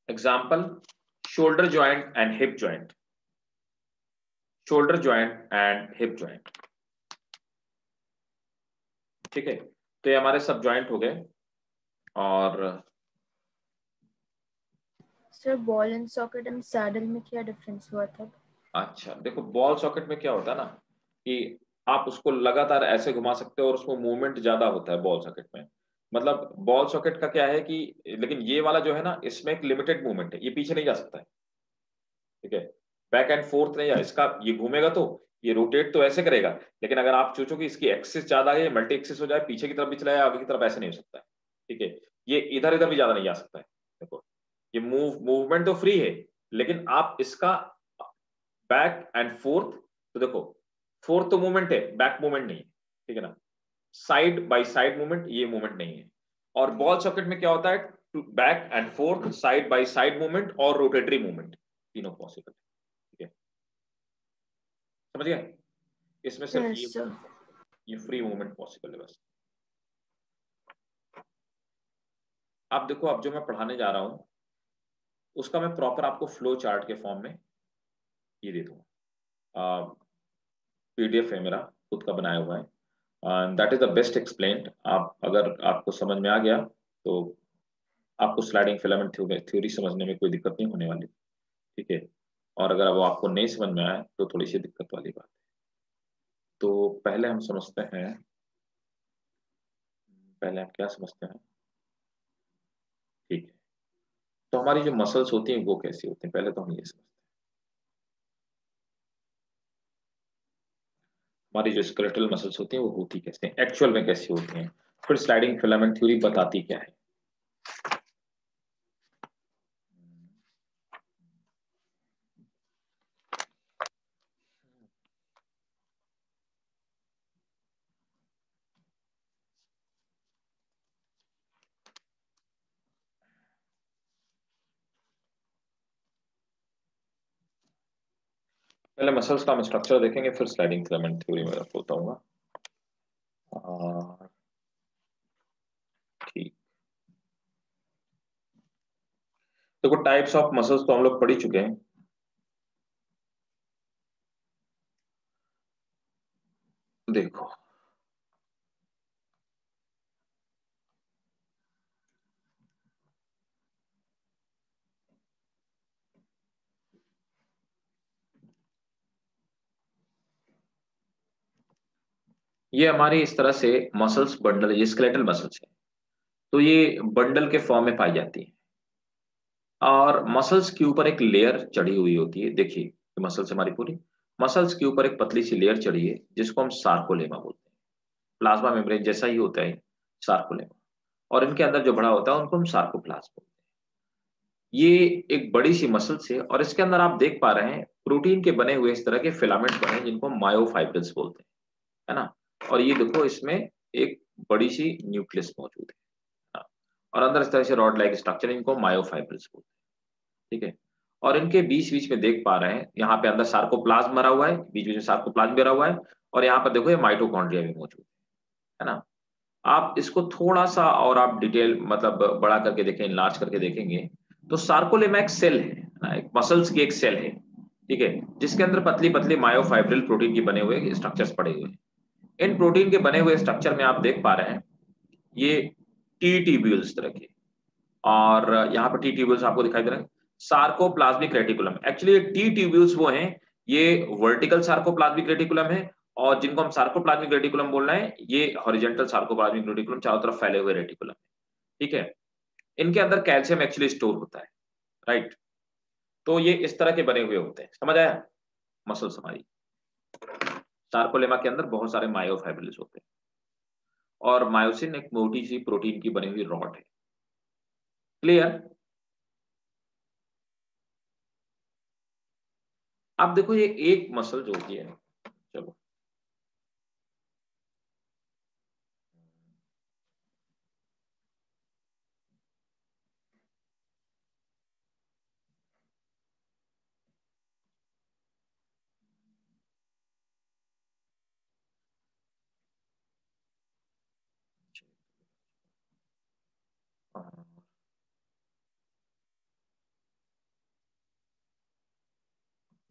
Example, shoulder joint and hip joint. Shoulder joint and hip joint. ठीक है, तो ये हमारे सब joint हो गए। और sir ball and socket and saddle में क्या डिफरेंस हुआ था? अच्छा देखो, बॉल सॉकेट में क्या होता है ना कि आप उसको लगातार ऐसे घुमा सकते हो और उसमें मूवमेंट ज्यादा होता है बॉल सॉकेट में। मतलब बॉल सॉकेट का क्या है कि, लेकिन ये वाला जो है ना इसमें एक लिमिटेड मूवमेंट है, ये पीछे नहीं जा सकता है। ठीक है, बैक एंड फोर्थ नहीं जा, इसका ये घूमेगा तो ये रोटेट तो ऐसे करेगा, लेकिन अगर आप सोचो कि इसकी एक्सिस ज्यादा है, मल्टी एक्सिस हो जाए, पीछे की तरफ भी चलाए आगे की तरफ, ऐसे नहीं हो सकता है। ठीक है, ये इधर इधर भी ज्यादा नहीं जा सकता है। देखो ये मूवमेंट तो फ्री है, लेकिन आप इसका बैक एंड फोर्थ, तो देखो फोर्थ तो मूवमेंट है, बैक मूवमेंट नहीं है। ठीक है ना, साइड बाय साइड मूवमेंट, ये मूवमेंट नहीं है। और बॉल सॉकेट में क्या होता है, back and fourth, side by side movement और रोटेटरी मूवमेंट, तीनों पॉसिबल है। ठीक है, समझ गए? इसमें सिर्फ ये फ्री मूवमेंट पॉसिबल है बस। अब देखो, अब जो मैं पढ़ाने जा रहा हूं उसका मैं प्रॉपर आपको फ्लो चार्ट के फॉर्म में ये दे दूंगा। पीडीएफ है मेरा खुद का बनाया हुआ है, that is the best explained. आप अगर आपको समझ में आ गया तो आपको स्लाइडिंग फिलामेंट थ्योरी समझने में कोई दिक्कत नहीं होने वाली। ठीक है, और अगर वो आपको नहीं समझ में आए तो थोड़ी सी दिक्कत वाली बात है। तो पहले हम समझते हैं, पहले हम क्या समझते हैं। ठीक है, तो हमारी जो मसल्स होती हैं वो कैसी होती हैं, पहले तो हम ये समझते हैं। हमारी जो स्केलेटल मसल्स होती हैं वो होती कैसे हैं, एक्चुअल में कैसी होती हैं, फिर स्लाइडिंग फिलामेंट थ्योरी बताती क्या है। पहले मसल्स का हम स्ट्रक्चर देखेंगे, फिर स्लाइडिंग फिलामेंट थ्योरी में बताऊंगा। ठीक, देखो टाइप्स ऑफ मसल्स तो हम लोग पढ़ ही चुके हैं। देखो ये हमारी इस तरह से मसल्स बंडल, ये स्केलेटल मसल्स है, तो ये बंडल के फॉर्म में पाई जाती है। और मसल्स के ऊपर एक लेयर चढ़ी हुई होती है। देखिए मसल्स हमारी पूरी, मसल्स के ऊपर एक पतली सी लेयर चढ़ी है जिसको हम सार्कोलेमा बोलते हैं। प्लाज्मा मेम्ब्रेन जैसा ही होता है सार्कोलेमा, और इनके अंदर जो बड़ा होता है उनको हम सार्कोप्लाज्म बोलते हैं। ये एक बड़ी सी मसल्स है और इसके अंदर आप देख पा रहे हैं प्रोटीन के बने हुए इस तरह के फिलामेंट बने जिनको मायोफाइब्रिल्स बोलते हैं, है ना। और ये देखो इसमें एक बड़ी सी न्यूक्लियस मौजूद है, हाँ। और अंदर इस तरह से रॉड लाइक स्ट्रक्चर, इनको मायोफाइब्रिल्स बोलते हैं, ठीक है। और इनके बीच बीच में देख पा रहे हैं यहाँ पे अंदर सार्कोप्लाज्म भरा हुआ है, बीच बीच में सार्कोप्लाज्म भरा हुआ है, और यहाँ पर देखो ये माइटोकॉन्ड्रिया भी मौजूद है ना। आप इसको थोड़ा सा और आप डिटेल मतलब बड़ा करके देखें, इनलार्ज करके देखेंगे तो सार्कोलेमा एक सेल है ना, एक मसल्स की एक सेल है, ठीक है, जिसके अंदर पतली पतली मायोफाइब्रिल प्रोटीन के बने हुए स्ट्रक्चर्स पड़े हुए हैं। इन प्रोटीन के बने हुए स्ट्रक्चर में आप देख पा रहे हैं ये टी ट्यूब्यूल्स तरह के, और यहाँ पर टी ट्यूब्यूल्स आपको दिखाई दे रहे हैं। Sarcoplasmic reticulum, actually T tubules वो हैं, ये वर्टिकल सार्कोप्लाज्मिक रेटिकुलम है, और जिनको हम सार्कोप्लाज्मिक रेटिकुलम बोल रहे हैं ये हॉरिजॉन्टल सार्कोप्लाज्मिक रेटिकुलम, चारों तरफ फैले हुए रेटिकुलम, ठीक है। इनके अंदर कैल्शियम एक्चुअली स्टोर होता है, राइट। तो ये इस तरह के बने हुए होते हैं, समझ आया। मसल्स हमारी सार्कोलेमा के अंदर बहुत सारे मायोफाइब्रिल्स होते हैं, और मायोसिन एक मोटी सी प्रोटीन की बनी हुई रॉड है। क्लियर। अब देखो ये एक मसल जो होती है, चलो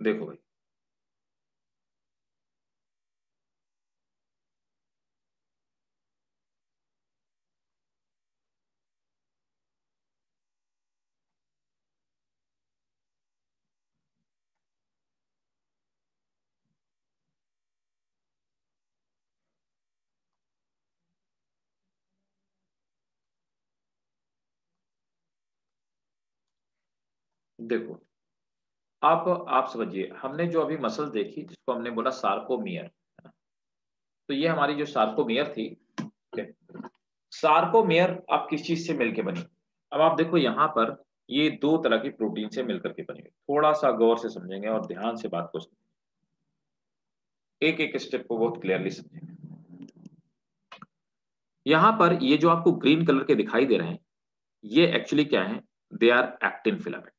देखो भाई, देखो आप समझिए, हमने जो अभी मसल देखी जिसको हमने बोला सार्कोमियर, तो ये हमारी जो सार्कोमियर थी, सार्कोमेयर आप किस चीज से मिलकर बनी। अब आप देखो यहाँ पर ये दो तरह की प्रोटीन से मिलकर के बनी हुई, थोड़ा सा गौर से समझेंगे और ध्यान से बात को समझेंगे, एक एक स्टेप को बहुत क्लियरली समझेंगे। यहाँ पर ये जो आपको ग्रीन कलर के दिखाई दे रहे हैं ये एक्चुअली क्या है, दे आर एक्टिन फिलामेंट,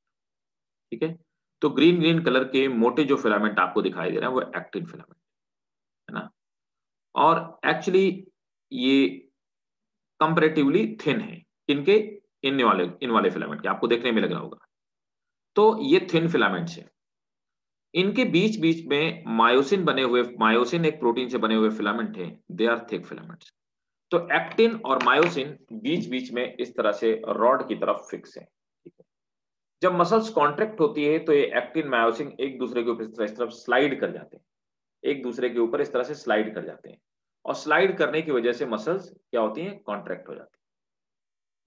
ठीक है। तो ग्रीन ग्रीन कलर के मोटे जो फिलामेंट आपको दिखाई दे रहे हैं वो एक्टिन फिलामेंट है ना। और एक्चुअली ये कंपैरेटिवली थिन है, इनके इन वाले फिलामेंट के आपको देखने में लग रहा होगा। तो ये थिन फिलामेंट्स है, इनके बीच बीच में मायोसिन बने हुए, मायोसिन एक प्रोटीन से बने हुए फिलामेंट है, दे आर थिक फिलामेंट्स। तो एक्टिन और मायोसिन बीच बीच में इस तरह से रॉड की तरफ फिक्स है, ठीक है। जब मसल्स कॉन्ट्रैक्ट होती है तो ये एक्टिन मायोसिन एक दूसरे के ऊपर इस तरफ स्लाइड कर जाते हैं, एक दूसरे के ऊपर इस तरह से स्लाइड कर जाते हैं, और स्लाइड करने की वजह से मसल्स क्या होती हैं, कॉन्ट्रैक्ट हो जाती है।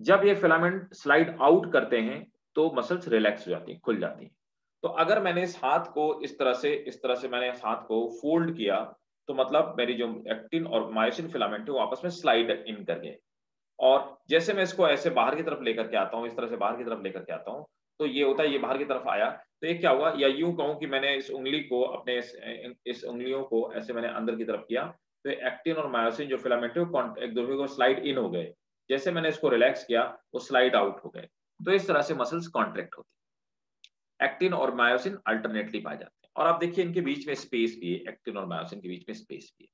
जब ये फिलामेंट स्लाइड आउट करते हैं तो मसल्स रिलैक्स हो जाती हैं, खुल जाती हैं। तो अगर मैंने इस हाथ को इस तरह से मैंने इस हाथ को फोल्ड किया, तो मतलब मेरी जो एक्टिन और मायोसिन फिलामेंट है वो आपस में स्लाइड इन कर गए। और जैसे मैं इसको ऐसे बाहर की तरफ लेकर के आता हूँ, इस तरह से बाहर की तरफ लेकर के आता हूँ, तो ये होता है, ये बाहर की तरफ आया, तो ये क्या हुआ, या यूं कहूं कि मैंने इस उंगली को अपने इस उंगलियों को ऐसे मैंने अंदर की तरफ किया, तो एक्टिन और मायोसिन जो फिलामेंट है वो एक दूसरे को स्लाइड इन हो गए। जैसे मैंने इसको रिलैक्स किया वो स्लाइड आउट हो गए। तो इस तरह से मसल्स कॉन्ट्रैक्ट होती है। एक्टिन और मायोसिन अल्टरनेटली पाए जाते हैं, और आप देखिए इनके बीच में स्पेस भी है, एक्टिन और मायोसिन के बीच में स्पेस भी है।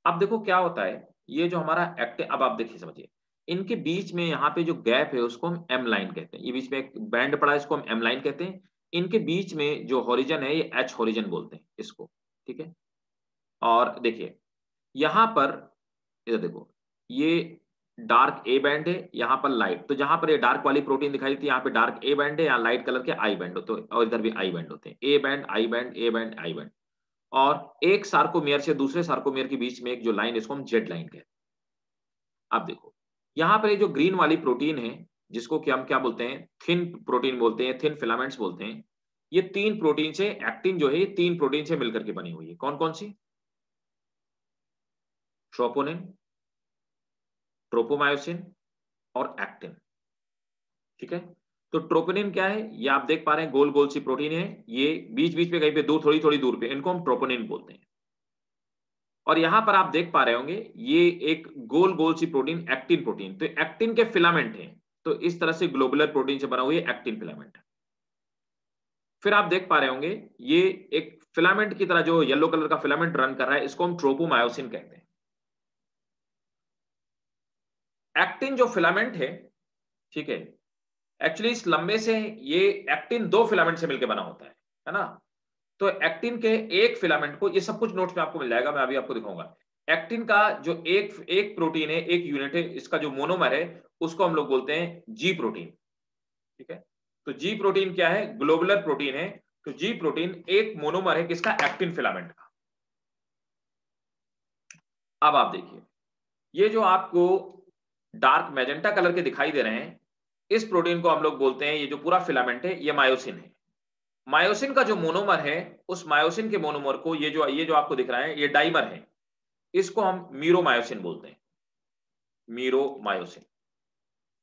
अब देखो क्या होता है, ये जो हमारा एक्टिन, अब आप देखिए समझिए, इनके बीच में यहाँ पे जो गैप है उसको हम एम लाइन कहते हैं। ये बीच में एक बैंड पड़ा है, इसको हम एम लाइन कहते हैं। इनके बीच में जो हॉरिजन है ये एच हॉरिजन बोलते हैं इसको, ठीक है। और देखिए यहाँ पर, इधर देखो, ये डार्क ए बैंड है, यहाँ पर लाइट, तो जहां पर ये डार्क वाली प्रोटीन दिखाई देती है यहाँ पे डार्क ए बैंड है, यहाँ लाइट कलर के आई बैंड होते हैं, और इधर भी आई बैंड होते हैं, A band I band A band I band. और एक सार्कोमेयर से दूसरे सार्कोमेयर के बीच में एक जो लाइन, इसको हम जेड लाइन कहते हैं। अब देखो यहाँ पर ये जो ग्रीन वाली प्रोटीन है, जिसको कि हम क्या बोलते हैं, थिन प्रोटीन बोलते हैं, थिन फिलामेंट्स बोलते हैं, ये तीन प्रोटीन से, एक्टिन जो है ये तीन प्रोटीन से मिलकर के बनी हुई है। कौन कौन सी? ट्रोपोनिन, ट्रोपोमायोसिन और एक्टिन, ठीक है। तो ट्रोपोनिन क्या है, ये आप देख पा रहे हैं, गोल गोल सी प्रोटीन है, ये बीच बीच में कहीं पे दूर, थोड़ी थोड़ी दूर पे, इनको हम ट्रोपोनिन बोलते हैं। और यहां पर आप देख पा रहे होंगे ये एक गोल गोल सी प्रोटीन, एक्टिन प्रोटीन, तो एक्टिन के फिलामेंट है, तो इस तरह से ग्लोबुलर प्रोटीन से बना हुआ ये एक्टिन फिलामेंट है। फिर आप देख पा रहे होंगे ये एक फिलामेंट की तरह जो येलो कलर का फिलामेंट रन कर रहा है, इसको हम ट्रोपोमायोसिन कहते हैं। एक्टिन जो फिलामेंट है, ठीक है, एक्चुअली इस लंबे से ये एक्टिन दो फिलामेंट से मिलकर बना होता है ना। तो एक्टिन के एक फिलामेंट को, ये सब कुछ नोट्स में आपको मिल जाएगा, मैं अभी आपको दिखाऊंगा। एक्टिन का जो एक एक प्रोटीन है, एक यूनिट है, इसका जो मोनोमर है उसको हम लोग बोलते हैं जी प्रोटीन, ठीक है। तो जी प्रोटीन क्या है? ग्लोबुलर प्रोटीन है। तो जी प्रोटीन एक मोनोमर है किसका? एक्टिन फिलामेंट का। अब आप देखिए, ये जो आपको डार्क मैजेंटा कलर के दिखाई दे रहे हैं, इस प्रोटीन को हम लोग बोलते हैं, ये जो पूरा फिलामेंट है ये मायोसिन है। मायोसिन का जो मोनोमर है, उस मायोसिन के मोनोमर को, ये जो आपको दिख रहा है ये डाइमर है, इसको हम मीरोमायोसिन बोलते हैं, मीरोमायोसिन।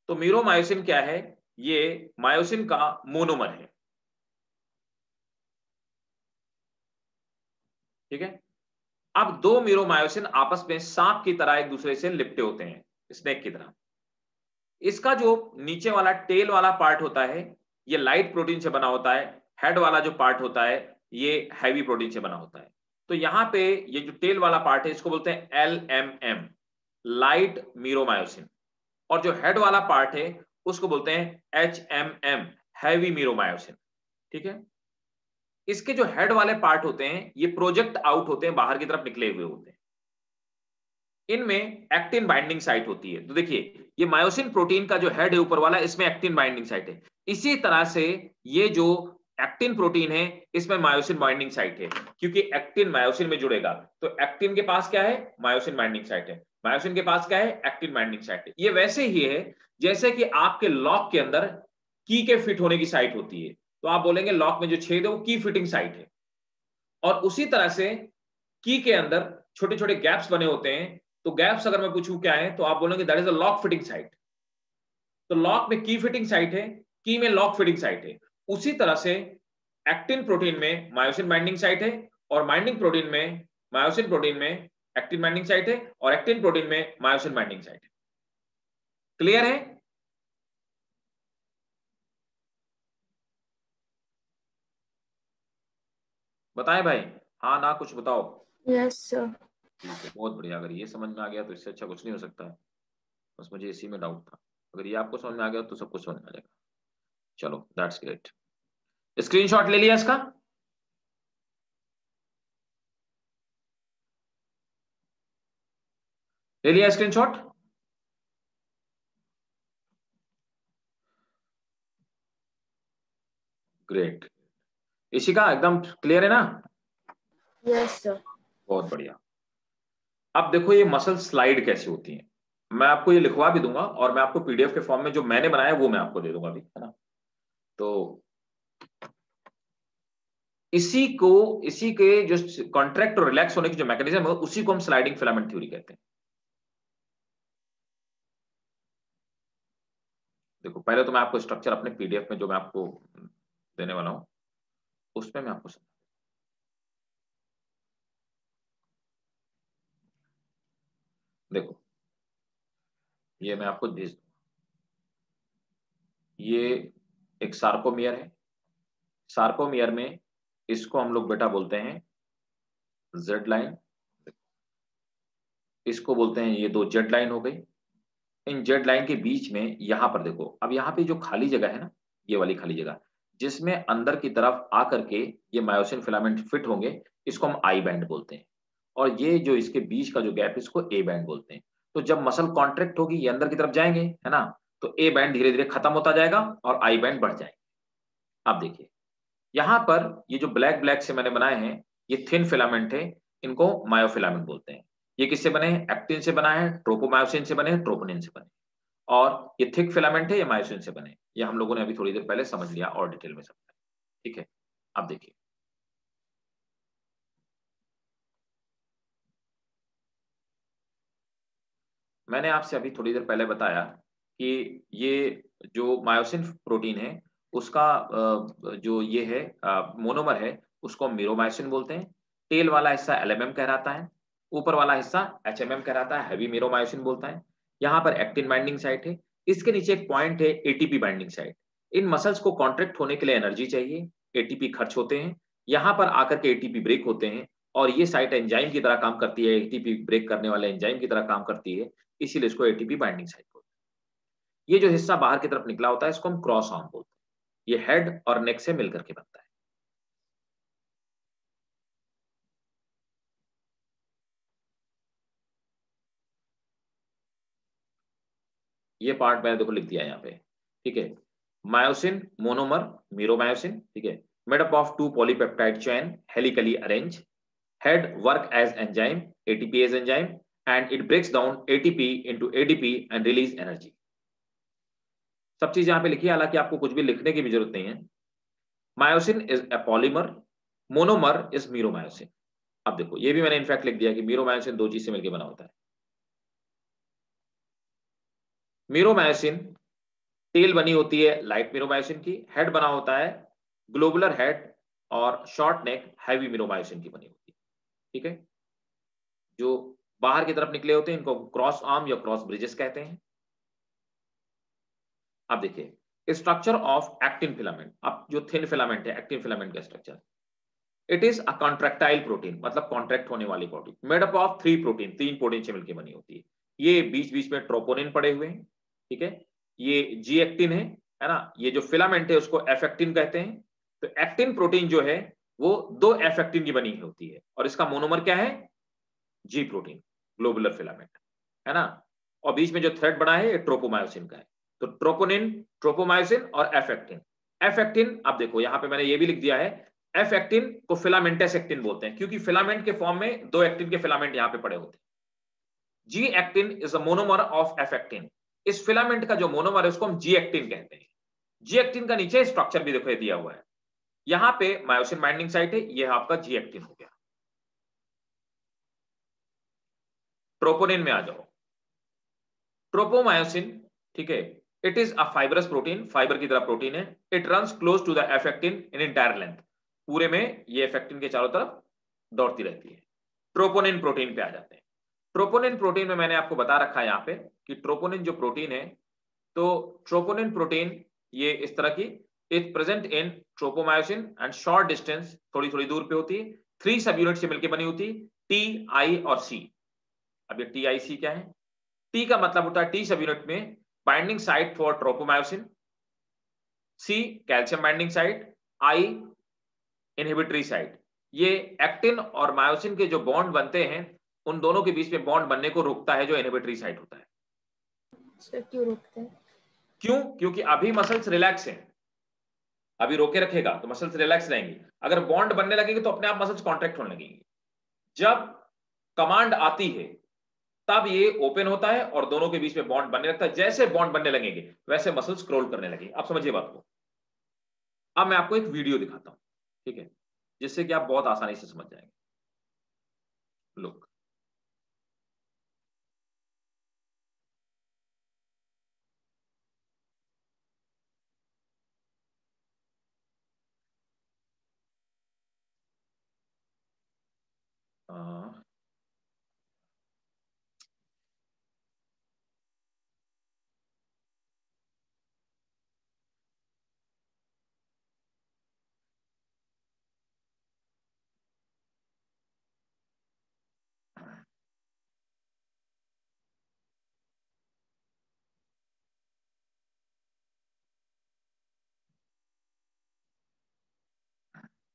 तो मीरोमायोसिन क्या है? ये मायोसिन का मोनोमर है, ठीक है। अब दो मीरोमायोसिन आपस में सांप की तरह एक दूसरे से लिपटे होते हैं, स्नेक की तरह। इसका जो नीचे वाला टेल वाला पार्ट होता है, ये लाइट प्रोटीन से बना होता है। हेड वाला जो पार्ट होता है, ये हैवी प्रोटीन से बना होता है। तो यहां पे ये जो टेल वाला पार्ट है, इसको बोलते हैं LMM, लाइट मीरोमायोसिन। और जो हेड वाला पार्ट है उसको बोलते हैं HMM, हैवी मीरोमायोसिन, ठीक है। इसके जो हेड वाले पार्ट होते हैं ये प्रोजेक्ट आउट होते हैं, बाहर की तरफ निकले हुए होते हैं। इनमें एक्टिन बाइंडिंग साइट होती है। तो देखिए ये मायोसिन प्रोटीन का जो हेड है ऊपर वाला, इसमें एक्टिन बाइंडिंग साइट है। इसी तरह से ये जो एक्टिन प्रोटीन है, इसमें मायोसिन बाइंडिंग साइट है, क्योंकि एक्टिन मायोसिन में जुड़ेगा। तो एक्टिन के पास क्या है? मायोसिन बाइंडिंग साइट है। मायोसिन के पास क्या है? एक्टिन बाइंडिंग साइट है। ये वैसे ही है जैसे कि आपके लॉक के अंदर की के फिट होने की साइट होती है, तो आप बोलेंगे लॉक में जो छेद है वो की फिटिंग साइट है। और उसी तरह से की के अंदर छोटे छोटे गैप्स बने होते हैं, तो गैप्स अगर मैं पूछूं क्या है, तो आप बोलेंगे that is a lock fitting site. तो लॉक में की फिटिंग साइट है, की में लॉक फिटिंग साइट है। उसी तरह से एक्टिन प्रोटीन में मायोसिन बाइंडिंग साइट है, और माइंडिंग प्रोटीन में, मायोसिन प्रोटीन में एक्टिन बाइंडिंग साइट है, और एक्टिन प्रोटीन में मायोसिन बाइंडिंग साइट है। क्लियर है? बताएं भाई, हाँ ना, कुछ बताओ। Yes sir. ठीक है, बहुत बढ़िया। अगर ये समझ में आ गया तो इससे अच्छा कुछ नहीं हो सकता है। बस मुझे इसी में डाउट था। अगर ये आपको समझ में आ गया तो सब कुछ समझ में आ जाएगा। चलो दैट्स ग्रेट। स्क्रीनशॉट ले लिया इसका? ले लिया स्क्रीनशॉट? ग्रेट। इशिका एकदम क्लियर है ना? Yes sir. बहुत बढ़िया। अब देखो ये मसल स्लाइड कैसे होती है, मैं आपको ये लिखवा भी दूंगा, और मैं आपको पीडीएफ के फॉर्म में जो मैंने बनाया वो मैं आपको दे दूंगा अभी, है ना। तो इसी के जो कॉन्ट्रैक्ट और रिलैक्स होने की जो मैकेनिज्म है, उसी को हम स्लाइडिंग फिलामेंट थ्योरी कहते हैं। देखो पहले तो मैं आपको स्ट्रक्चर अपने पीडीएफ में जो मैं आपको देने वाला हूं उसमें मैं आपको देखो, ये मैं आपको भेज दूंगा। ये एक सार्कोमियर है, सार्कोमियर में इसको हम लोग बेटा बोलते हैं जेड लाइन, इसको बोलते हैं, ये दो जेड लाइन हो गई। इन जेड लाइन के बीच में यहां पर देखो, अब यहाँ पे जो खाली जगह है ना, ये वाली खाली जगह, जिसमें अंदर की तरफ आकर के ये मायोसिन फिलामेंट फिट होंगे, इसको हम आई बैंड बोलते हैं। और ये जो इसके बीच का जो गैप, इसको ए बैंड बोलते हैं। तो जब मसल कॉन्ट्रैक्ट होगी, ये अंदर की तरफ जाएंगे, है ना, तो ए बैंड धीरे धीरे खत्म होता जाएगा और आई बैंड बढ़ जाएंगे। आप देखिए यहां पर ये जो ब्लैक ब्लैक से मैंने बनाए हैं, ये थिन फिलामेंट है, इनको मायोफिलामेंट बोलते हैं। ये किससे बने हैं? एक्टिन से बना है, ट्रोपोमायोसिन से बने हैं, ट्रोपोनिन से बने हैं। और ये थिक फिलामेंट है, ये मायोसिन से बने हैं। ये हम लोगों ने अभी थोड़ी देर पहले समझ लिया और डिटेल में समझा। ठीक है, अब देखिए मैंने आपसे अभी थोड़ी देर पहले बताया कि ये जो मायोसिन प्रोटीन है, उसका जो ये है मोनोमर है, उसको मीरोमायोसिन बोलते हैं। टेल वाला हिस्सा एलएमएम कहलाता है, ऊपर वाला हिस्सा एचएमएम कहलाता है, हैवी मीरोमायोसिन बोलता है। यहाँ पर एक्टिन बाइंडिंग साइट है, इसके नीचे एक पॉइंट है एटीपी बाइंडिंग साइट। इन मसल्स को कॉन्ट्रैक्ट होने के लिए एनर्जी चाहिए, एटीपी खर्च होते हैं, यहाँ पर आकर के एटीपी ब्रेक होते हैं, और ये साइट एंजाइम की तरह काम करती है, एटीपी ब्रेक करने वाले एंजाइम की तरह काम करती है, इसीलिए इसको एटीपी बाइंडिंग साइट बोलते हैं। ये जो हिस्सा बाहर की तरफ निकला होता है, इसको हम क्रॉस आर्म बोलते हैं। ये हेड और नेक से मिलकर के बनता है। ये पार्ट मैंने देखो लिख दिया है यहाँ पे। ठीक है, मायोसिन मोनोमर मीरोमायोसिन, ठीक है, made up of two polypeptide chain helically arrange, head work as enzyme, ATPase enzyme, and it breaks down ATP into ADP and release energy. सब चीज यहाँ पे लिखी है, हालांकि आपको कुछ भी लिखने की भी जरूरत नहीं है। Myosin is a polymer, monomer is meromyosin. अब देखो ये भी मैंने इनफैक्ट लिख दिया कि मीरोमायोसिन दो चीज से मिलकर बना होता है। मीरोमायोसिन टेल बनी होती है लाइट मीरोमायोसिन की, हेड बना होता है ग्लोबुलर हेड, और शॉर्ट नेक हैवी मीरोमायोसिन की बनी होती है। ठीक है, जो बाहर की तरफ निकले होते हैं इनको क्रॉस आर्म या क्रॉस ब्रिजेस कहते हैं। अब देखिए स्ट्रक्चर ऑफ एक्टिन फिलामेंट, अब जो थिन फिलामेंट है, एक्टिन फिलामेंट का structure, it is a contractile protein, मतलब कॉन्ट्रैक्ट होने वाली protein, made up of three protein, तीन प्रोटीन से मिलकर बनी होती है। ये बीच बीच में ट्रोपोनिन पड़े हुए हैं। ठीक है, ये जी एक्टिन है ना, ये जो फिलामेंट है उसको एफ एक्टिन कहते हैं। तो एक्टिन प्रोटीन जो है वो दो एफ एक्टिन की बनी होती है, और इसका मोनोमर क्या है? जी प्रोटीन, ग्लोबुलर फिलामेंट, है ना। और बीच में जो थ्रेड बना है ये ट्रोपोमायोसिन का है। तो ट्रोपोनिन, ट्रोपोमायोसिन और एफ एक्टिन। एफ एक्टिन, अब देखो यहां पे मैंने ये भी लिख दिया है, एफ एक्टिन को फिलामेंटस एक्टिन बोलते हैं, क्योंकि फिलामेंट के फॉर्म में दो एक्टिन के फिलामेंट यहां पे पड़े होते हैं। G actin is a monomer of F actin. इस फिलामेंट का जो मोनोमर है उसको हम जी एक्टिन कहते हैं। जी एक्टिन का नीचे स्ट्रक्चर भी देखो दिया हुआ है, यहां पे मायोसिन बाइंडिंग साइट है, ये आपका जी एक्टिन हो गया। ट्रोपोनिन में आ जाओ, ट्रोपोमायोसिन, ठीक है, it is a fibrous protein, fibre की तरह प्रोटीन है। It runs close to the F actin in entire length, पूरे में ये एफेक्टिन के चारों तरफ दौड़ती रहती है। ट्रोपोनिन प्रोटीन पे आ जाते हैं। ट्रोपोनिन प्रोटीन में मैंने आपको बता रखा है यहाँ पे कि ट्रोपोनिन जो प्रोटीन है, तो ट्रोपोनिन प्रोटीन ये इस तरह की, it present in tropomyosin and short distance, थोड़ी थोड़ी दूर पे होती है, थ्री सब यूनिट से मिलकर बनी होती है, टी, आई और सी। अब ये टी आई सी क्या है? टी का मतलब होता है टी सब यूनिट में binding site for tropomyosin, C calcium binding site, I inhibitory site. ये एक्टिन और मायोसिन के जो बॉन्ड बनते हैं, उन दोनों के बीच में बॉन्ड बनने को रोकता है, जो इनहिबिटरी साइट होता है। सर क्यों रोकते हैं? क्यों? क्योंकि अभी मसल्स रिलैक्स हैं, अभी रोके रखेगा तो मसल्स रिलैक्स रहेंगी। अगर बॉन्ड बनने लगेंगे तो अपने आप मसल्स कॉन्ट्रैक्ट होने लगेंगी। जब कमांड आती है तब ये ओपन होता है और दोनों के बीच में बॉन्ड बनने लगता है। जैसे बॉन्ड बनने लगेंगे वैसे मसल स्क्रॉल करने लगेंगे। आप समझिए बात को। अब मैं आपको एक वीडियो दिखाता हूं, ठीक है, जिससे कि आप बहुत आसानी से समझ जाएंगे। लुक,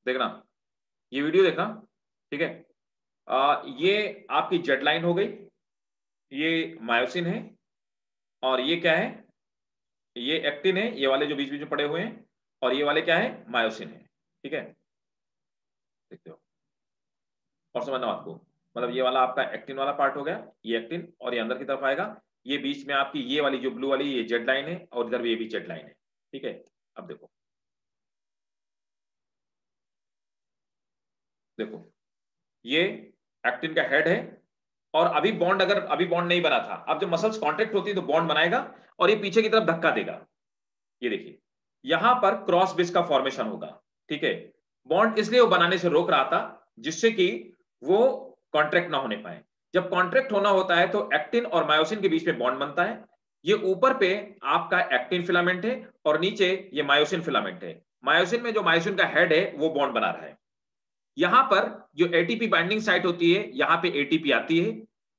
देखना, ये वीडियो देखना, ठीक है। ये आपकी जेड लाइन हो गई, ये मायोसिन है, और ये क्या है, ये एक्टिन है, ये वाले जो बीच बीच में पड़े हुए हैं, और ये वाले क्या है, मायोसिन है, ठीक है। देखते हो और समझना आपको, मतलब ये वाला आपका एक्टिन वाला पार्ट हो गया, ये एक्टिन, और ये अंदर की तरफ आएगा, ये बीच में आपकी ये वाली जो ब्लू वाली ये जेड लाइन है, और इधर ये भी जेड लाइन है, ठीक है। अब देखो, देखो ये एक्टिन का हेड है, और अभी बॉन्ड, अगर अभी बॉन्ड नहीं बना था, अब जब मसल्स कॉन्ट्रैक्ट होती है तो बॉन्ड बनाएगा, और ये पीछे की तरफ धक्का देगा, ये देखिए यहां पर क्रॉस ब्रिज का फॉर्मेशन होगा, ठीक है। बॉन्ड इसलिए वो बनाने से रोक रहा था जिससे कि वो कॉन्ट्रैक्ट ना होने पाए। जब कॉन्ट्रैक्ट होना होता है तो एक्टिन और मायोसिन के बीच में बॉन्ड बनता है। ये ऊपर पे आपका एक्टिन फिलामेंट है, और नीचे ये मायोसिन फिलामेंट है। मायोसिन में जो मायोसिन का हेड है वो बॉन्ड बना रहा है। यहां पर जो एटीपी बाइंडिंग साइट होती है, यहां पे एटीपी आती है,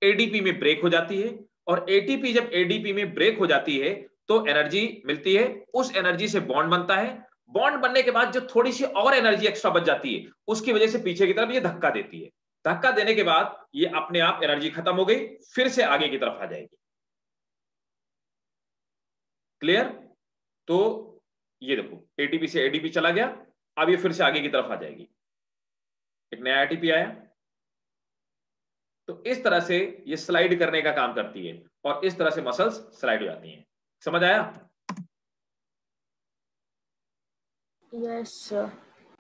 एडीपी में ब्रेक हो जाती है, और एटीपी जब एडीपी में ब्रेक हो जाती है तो एनर्जी मिलती है, उस एनर्जी से बॉन्ड बनता है। बॉन्ड बनने के बाद जो थोड़ी सी और एनर्जी एक्स्ट्रा बच जाती है, उसकी वजह से पीछे की तरफ ये धक्का देती है। धक्का देने के बाद ये अपने आप एनर्जी खत्म हो गई, फिर से आगे की तरफ आ जाएगी। क्लियर? तो ये देखो एटीपी से एडीपी चला गया, अब ये फिर से आगे की तरफ आ जाएगी, एक नया एटीपी आया। तो इस तरह से ये स्लाइड करने का काम करती है, और इस तरह से मसल्स स्लाइड हो जाती हैं। समझ आया? Yes sir.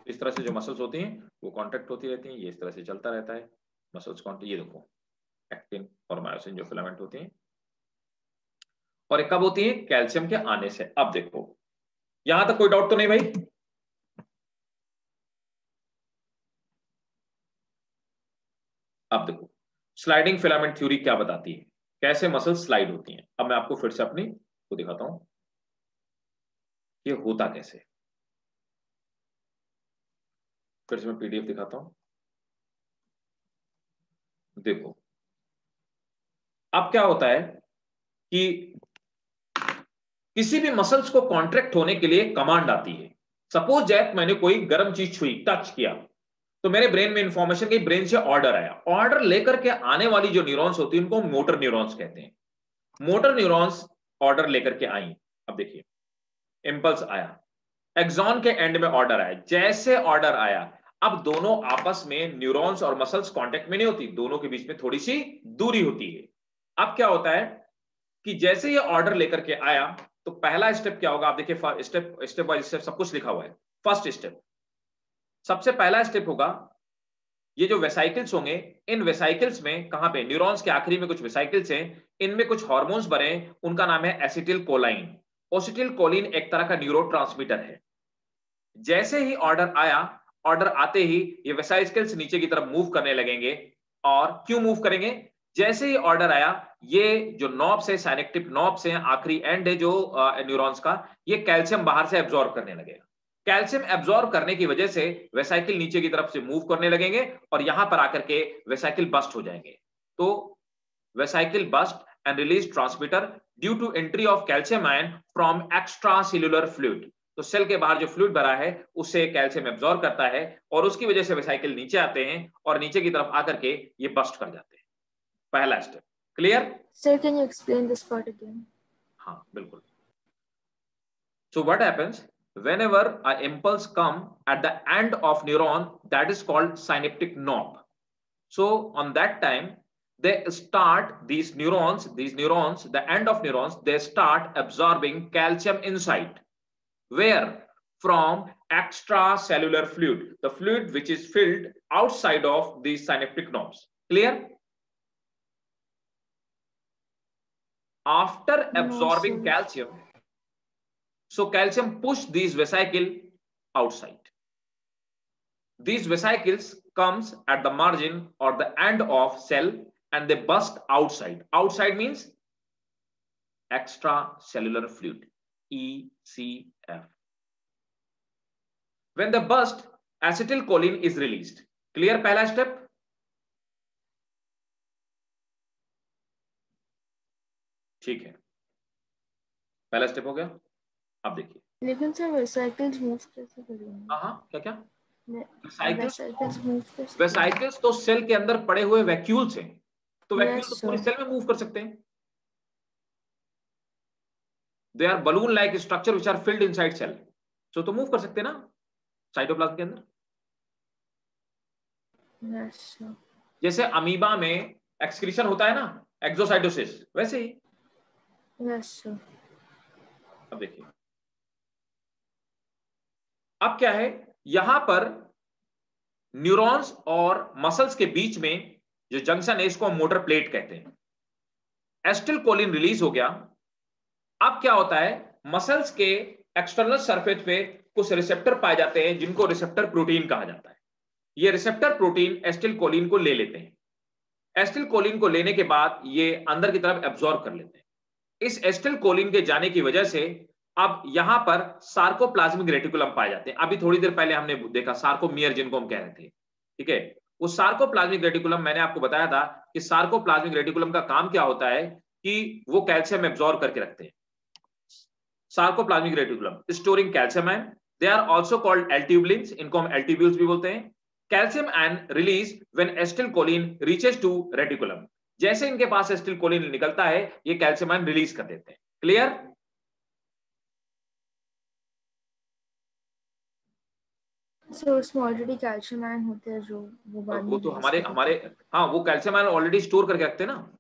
इस तरह से जो मसल्स होती हैं वो कॉन्ट्रैक्ट होती रहती हैं, ये इस तरह से चलता रहता है मसल्स कॉन्ट्रैक्ट। ये देखो एक्टिन और मायोसिन जो फिलामेंट होती हैं, और ये कब होती है, कैल्शियम के आने से। अब देखो यहां तक कोई डाउट तो नहीं भाई? अब देखो स्लाइडिंग फिलामेंट थ्योरी क्या बताती है, कैसे मसल स्लाइड होती हैं। अब मैं आपको फिर से अपनी को दिखाता हूं ये होता कैसे। फिर से मैं पीडीएफ दिखाता हूं, देखो अब क्या होता है कि किसी भी मसल्स को कॉन्ट्रैक्ट होने के लिए कमांड आती है। सपोज दैट मैंने कोई गर्म चीज छुई, टच किया, तो मेरे ब्रेन में इंफॉर्मेशन गई, ब्रेन से ऑर्डर आया, ऑर्डर लेकर के आने वाली जो न्यूरॉन्स होती है उनको मोटर न्यूरॉन्स कहते हैं। मोटर न्यूरॉन्स ऑर्डर लेकर के आई। अब देखिए इंपल्स आया, एक्सॉन के एंड में ऑर्डर आया, जैसे ऑर्डर आया अब दोनों आपस में न्यूरॉन्स और मसल्स कांटेक्ट में नहीं होती, दोनों के बीच में थोड़ी सी दूरी होती है। अब क्या होता है कि जैसे ये ऑर्डर लेकर के आया तो पहला स्टेप क्या होगा, आप देखिए स्टेप स्टेप बाय स्टेप सब कुछ लिखा हुआ है। फर्स्ट स्टेप, सबसे पहला स्टेप होगा, ये जो वेसाइकल्स होंगे, इन वेसाइकल्स में कहां पे, न्यूरॉन्स के आखिरी में कुछ वेसाइकल्स हैं, इनमें कुछ हार्मोन्स बने, उनका नाम है एसिटिल कोलाइन। एसिटिल कोलिन एक तरह का न्यूरोट्रांसमीटर है। जैसे ही ऑर्डर आया, ऑर्डर आते ही ये वेसाइकल्स नीचे की तरफ मूव करने लगेंगे। और क्यों मूव करेंगे, जैसे ही ऑर्डर आया, ये जो नॉब्स है, साइनेप्टिक नॉब्स हैं, आखिरी एंड है जो न्यूरॉन्स का, ये कैल्शियम बाहर से एब्जॉर्ब करने लगेगा। कैल्शियम एब्जॉर्ब करने की वजह से वेसाइकिल नीचे की तरफ से मूव करने लगेंगे, और यहां पर आकर के वेसाइकिल बस्ट हो जाएंगे। तो vesicle burst and release transmitter due to entry of calcium ion from extra cellular fluid. तो सेल के बाहर जो फ्लूइड भरा है उससे कैल्शियम एब्जॉर्ब करता है, और उसकी वजह से वेसाइकिल नीचे आते हैं, और नीचे की तरफ आकर के ये बस्ट कर जाते हैं। पहला step clear? Sir can you explain this part again? हाँ बिल्कुल। So what happens whenever a impulse come at the end of neuron, that is called synaptic knob. So on that time they start, these neurons, the end of neurons, they start absorbing calcium inside. Where? From extracellular fluid, the fluid which is filled outside of these synaptic knobs. Clear? After No absorbing sir. calcium, so calcium push these vesicle outside. These vesicles comes at the margin or the end of cell, and they burst outside. Outside means extracellular fluid, ECF. When they burst, acetylcholine is released. Clear पहला step? ठीक है, पहला step हो गया। अब देखिए, लेकिन sir vesicles move कैसे करेंगे? हाँ क्या क्या वेसिकल्स मूव कर सकते हैं। वेसाइकल्स तो सेल के अंदर पड़े हुए वैक्यूल्स हैं, तो वैक्यूल Yes, तो पूरी sir. सेल में मूव कर सकते हैं। They are balloon like structure which are filled inside cell, तो मूव कर सकते हैं ना साइटोप्लाज्म के अंदर। Yes, sir. जैसे अमीबा में एक्सक्रीशन होता है ना, एक्सोसाइटोसिस, वैसे ही। Yes, sir. अब देखिए, अब क्या है, यहां पर न्यूरॉन्स और मसल्स के बीच में जो जंक्शन है इसको हम मोटर प्लेट कहते हैं। एसिटिलकोलिन रिलीज हो गया। अब क्या होता है, मसल्स के एक्सटर्नल सरफेस पे कुछ रिसेप्टर पाए जाते हैं जिनको रिसेप्टर प्रोटीन कहा जाता है। ये रिसेप्टर प्रोटीन एसिटिलकोलिन को ले लेते हैं। एसिटिलकोलिन को लेने के बाद ये अंदर की तरफ एब्जॉर्ब कर लेते हैं। इस एसिटिलकोलिन के जाने की वजह से अब यहां पर सार्कोप्लाज्मिक रेटिकुलम पाए जाते हैं। अभी थोड़ी देर पहले हमने देखा सार्कोमियर जिनको हम कह रहे थे, ठीक है। वो सार्कोप्लाज्मिक रेटिकुलम, मैंने आपको बताया था कि सार्कोप्लाज्मिक रेटिकुलम का काम क्या होता है कि वो कैल्शियम एब्जॉर्ब करके रखते हैं। Sarcoplasmic reticulum storing calcium ion, they are also called L tubulins, इनको हम एल्ट्यूब्यूल्स भी बोलते हैं। Calcium ion release when acetylcholine reaches to reticulum, जैसे इनके पास एसिटिलकोलिन निकलता है ये कैल्शियम आयन रिलीज कर देते हैं। क्लियर? So उसमें ऑलरेडी कैल्शियम आयन होते हैं जो वो बाद वो में तो रिलीज हमारे कर देते हमारे हैं। हाँ, वो कैल्शियम आयन ऑलरेडी स्टोर करके रखते हैं ना।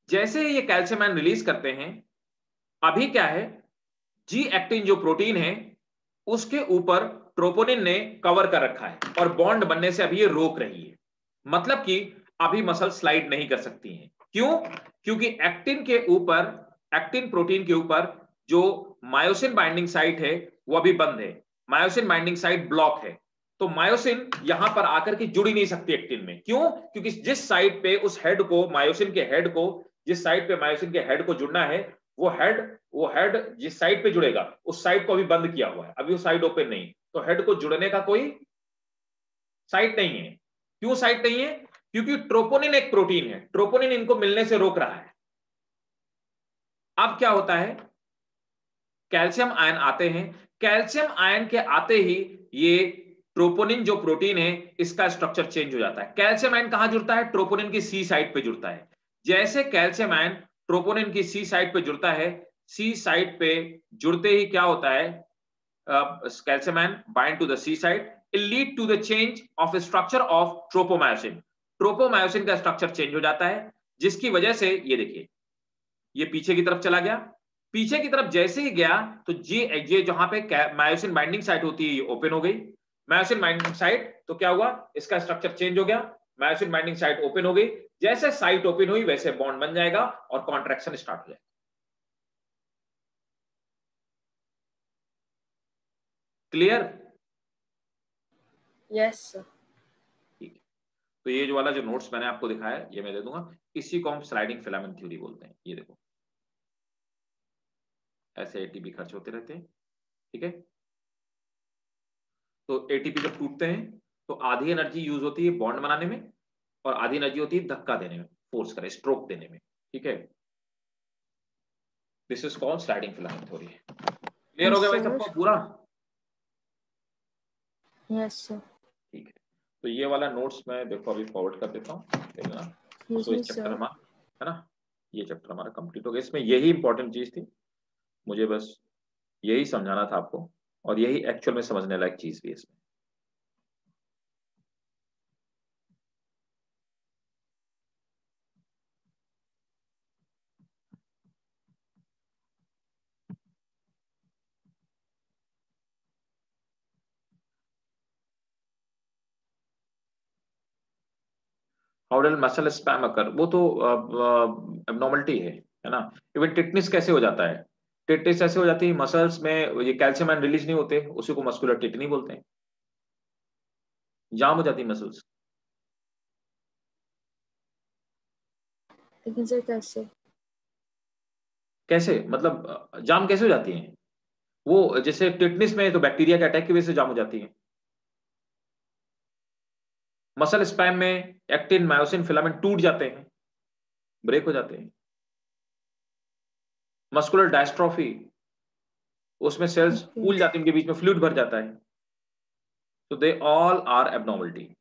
जैसे ये कैल्शियम आयन रिलीज करते हैं, अभी क्या है, जी एक्टिन जो प्रोटीन है उसके ऊपर ट्रोपोनिन ने कवर कर रखा है और बॉन्ड बनने से अभी ये रोक रही है। मतलब कि अभी मसल स्लाइड नहीं कर सकती हैं। क्यों? क्योंकि एक्टिन के ऊपर, एक्टिन प्रोटीन के ऊपर जो मायोसिन बाइंडिंग साइट है वो अभी बंद है, मायोसिन बाइंडिंग साइट ब्लॉक है। तो मायोसिन यहां पर आकर के जुड़ ही नहीं सकती एक्टिन में। क्यों? क्योंकि जिस साइड पे उस हेड को, मायोसिन के हेड को, जिस साइड पे मायोसिन के हेड को जुड़ना है, वो हेड जिस साइड पे जुड़ेगा उस साइड को अभी बंद किया हुआ है, अभी वो साइड ओपन नहीं। तो हेड को जुड़ने का कोई साइट नहीं है। क्यों साइट नहीं है? क्योंकि ट्रोपोनिन एक प्रोटीन है, ट्रोपोनिन इनको मिलने से रोक रहा है। अब क्या होता है, कैल्शियम आयन आते हैं, कैल्शियम आयन के आते ही ये ट्रोपोनिन जो प्रोटीन है इसका स्ट्रक्चर चेंज हो जाता है। कैल्शियम आयन कहां जुड़ता है? ट्रोपोनिन की सी साइट पे जुड़ता है। जैसे कैल्शियम आयन ट्रोपोनिन की सी साइट पे जुड़ता है, सी साइट पे जुड़ते ही क्या होता है, calcium ion bind to the C site, it lead to the change of structure of tropomyosin. Tropomyosin का स्ट्रक्चर चेंज हो जाता है, जिसकी वजह से ये देखिए ये पीछे की तरफ चला गया। पीछे की तरफ जैसे ही गया तो ये जहां पे मायोसिन बाइंडिंग साइट होती है ये ओपन हो गई। मायोसिन बाइंडिंग साइट, तो क्या हुआ, इसका स्ट्रक्चर चेंज हो गया, मायोसिन बाइंडिंग साइट ओपन हो गई। जैसे साइट ओपन हुई वैसे बॉन्ड बन जाएगा और कॉन्ट्रैक्शन स्टार्ट हो जाएगा। क्लियर? Yes, sir. ठीक है, तो ये जो वाला जो नोट्स मैंने आपको दिखाया ये मैं दे दूंगा। इसी को हम स्लाइडिंग फिलामेंट थ्योरी बोलते हैं। ये देखो ऐसे एटीपी खर्च होते रहते हैं, ठीक है। तो एटीपी जब टूटते हैं तो आधी एनर्जी यूज होती है बॉन्ड बनाने में और आधी एनर्जी होती है धक्का देने में, फोर्स करें, स्ट्रोक देने में, ठीक है। This is called sliding filament theory. Clear हो Yes, गया भाई sir. सबको पूरा? Yes, sir. ठीक है, तो ये वाला नोट्स मैं देखो अभी फॉरवर्ड कर देता हूँ, देख लेना। Excuse तो me, इस चैप्टर sir. हमारा है ना, ये चैप्टर हमारा कंप्लीट हो गया। इसमें यही इंपॉर्टेंट चीज थी, मुझे बस यही समझाना था आपको, और यही एक्चुअल में समझने लायक चीज भी है इसमें। हाउ डल मसल स्पैम अकर, वो तो एबनॉर्मलिटी है ना। इवन टिटनिस कैसे हो जाता है? टिटनिस ऐसे हो जाती है, मसल्स में ये कैल्शियम आयन रिलीज नहीं होते, उसी को मस्कुलर टिटनी बोलते हैं। जाम हो जाती है मसल्स। लेकिन सर कैसे? कैसे मतलब जाम कैसे हो जाती हैं? वो जैसे टिटनिस में तो बैक्टीरिया के अटैक की वजह से जाम हो जाती है। मसल स्पैम में एक्टिन मायोसिन फिलामेंट टूट जाते हैं, ब्रेक हो जाते हैं। मस्कुलर डायस्ट्रोफी, उसमें सेल्स फूल जाती है, उनके बीच में फ्लूइड भर जाता है, तो they all are abnormality.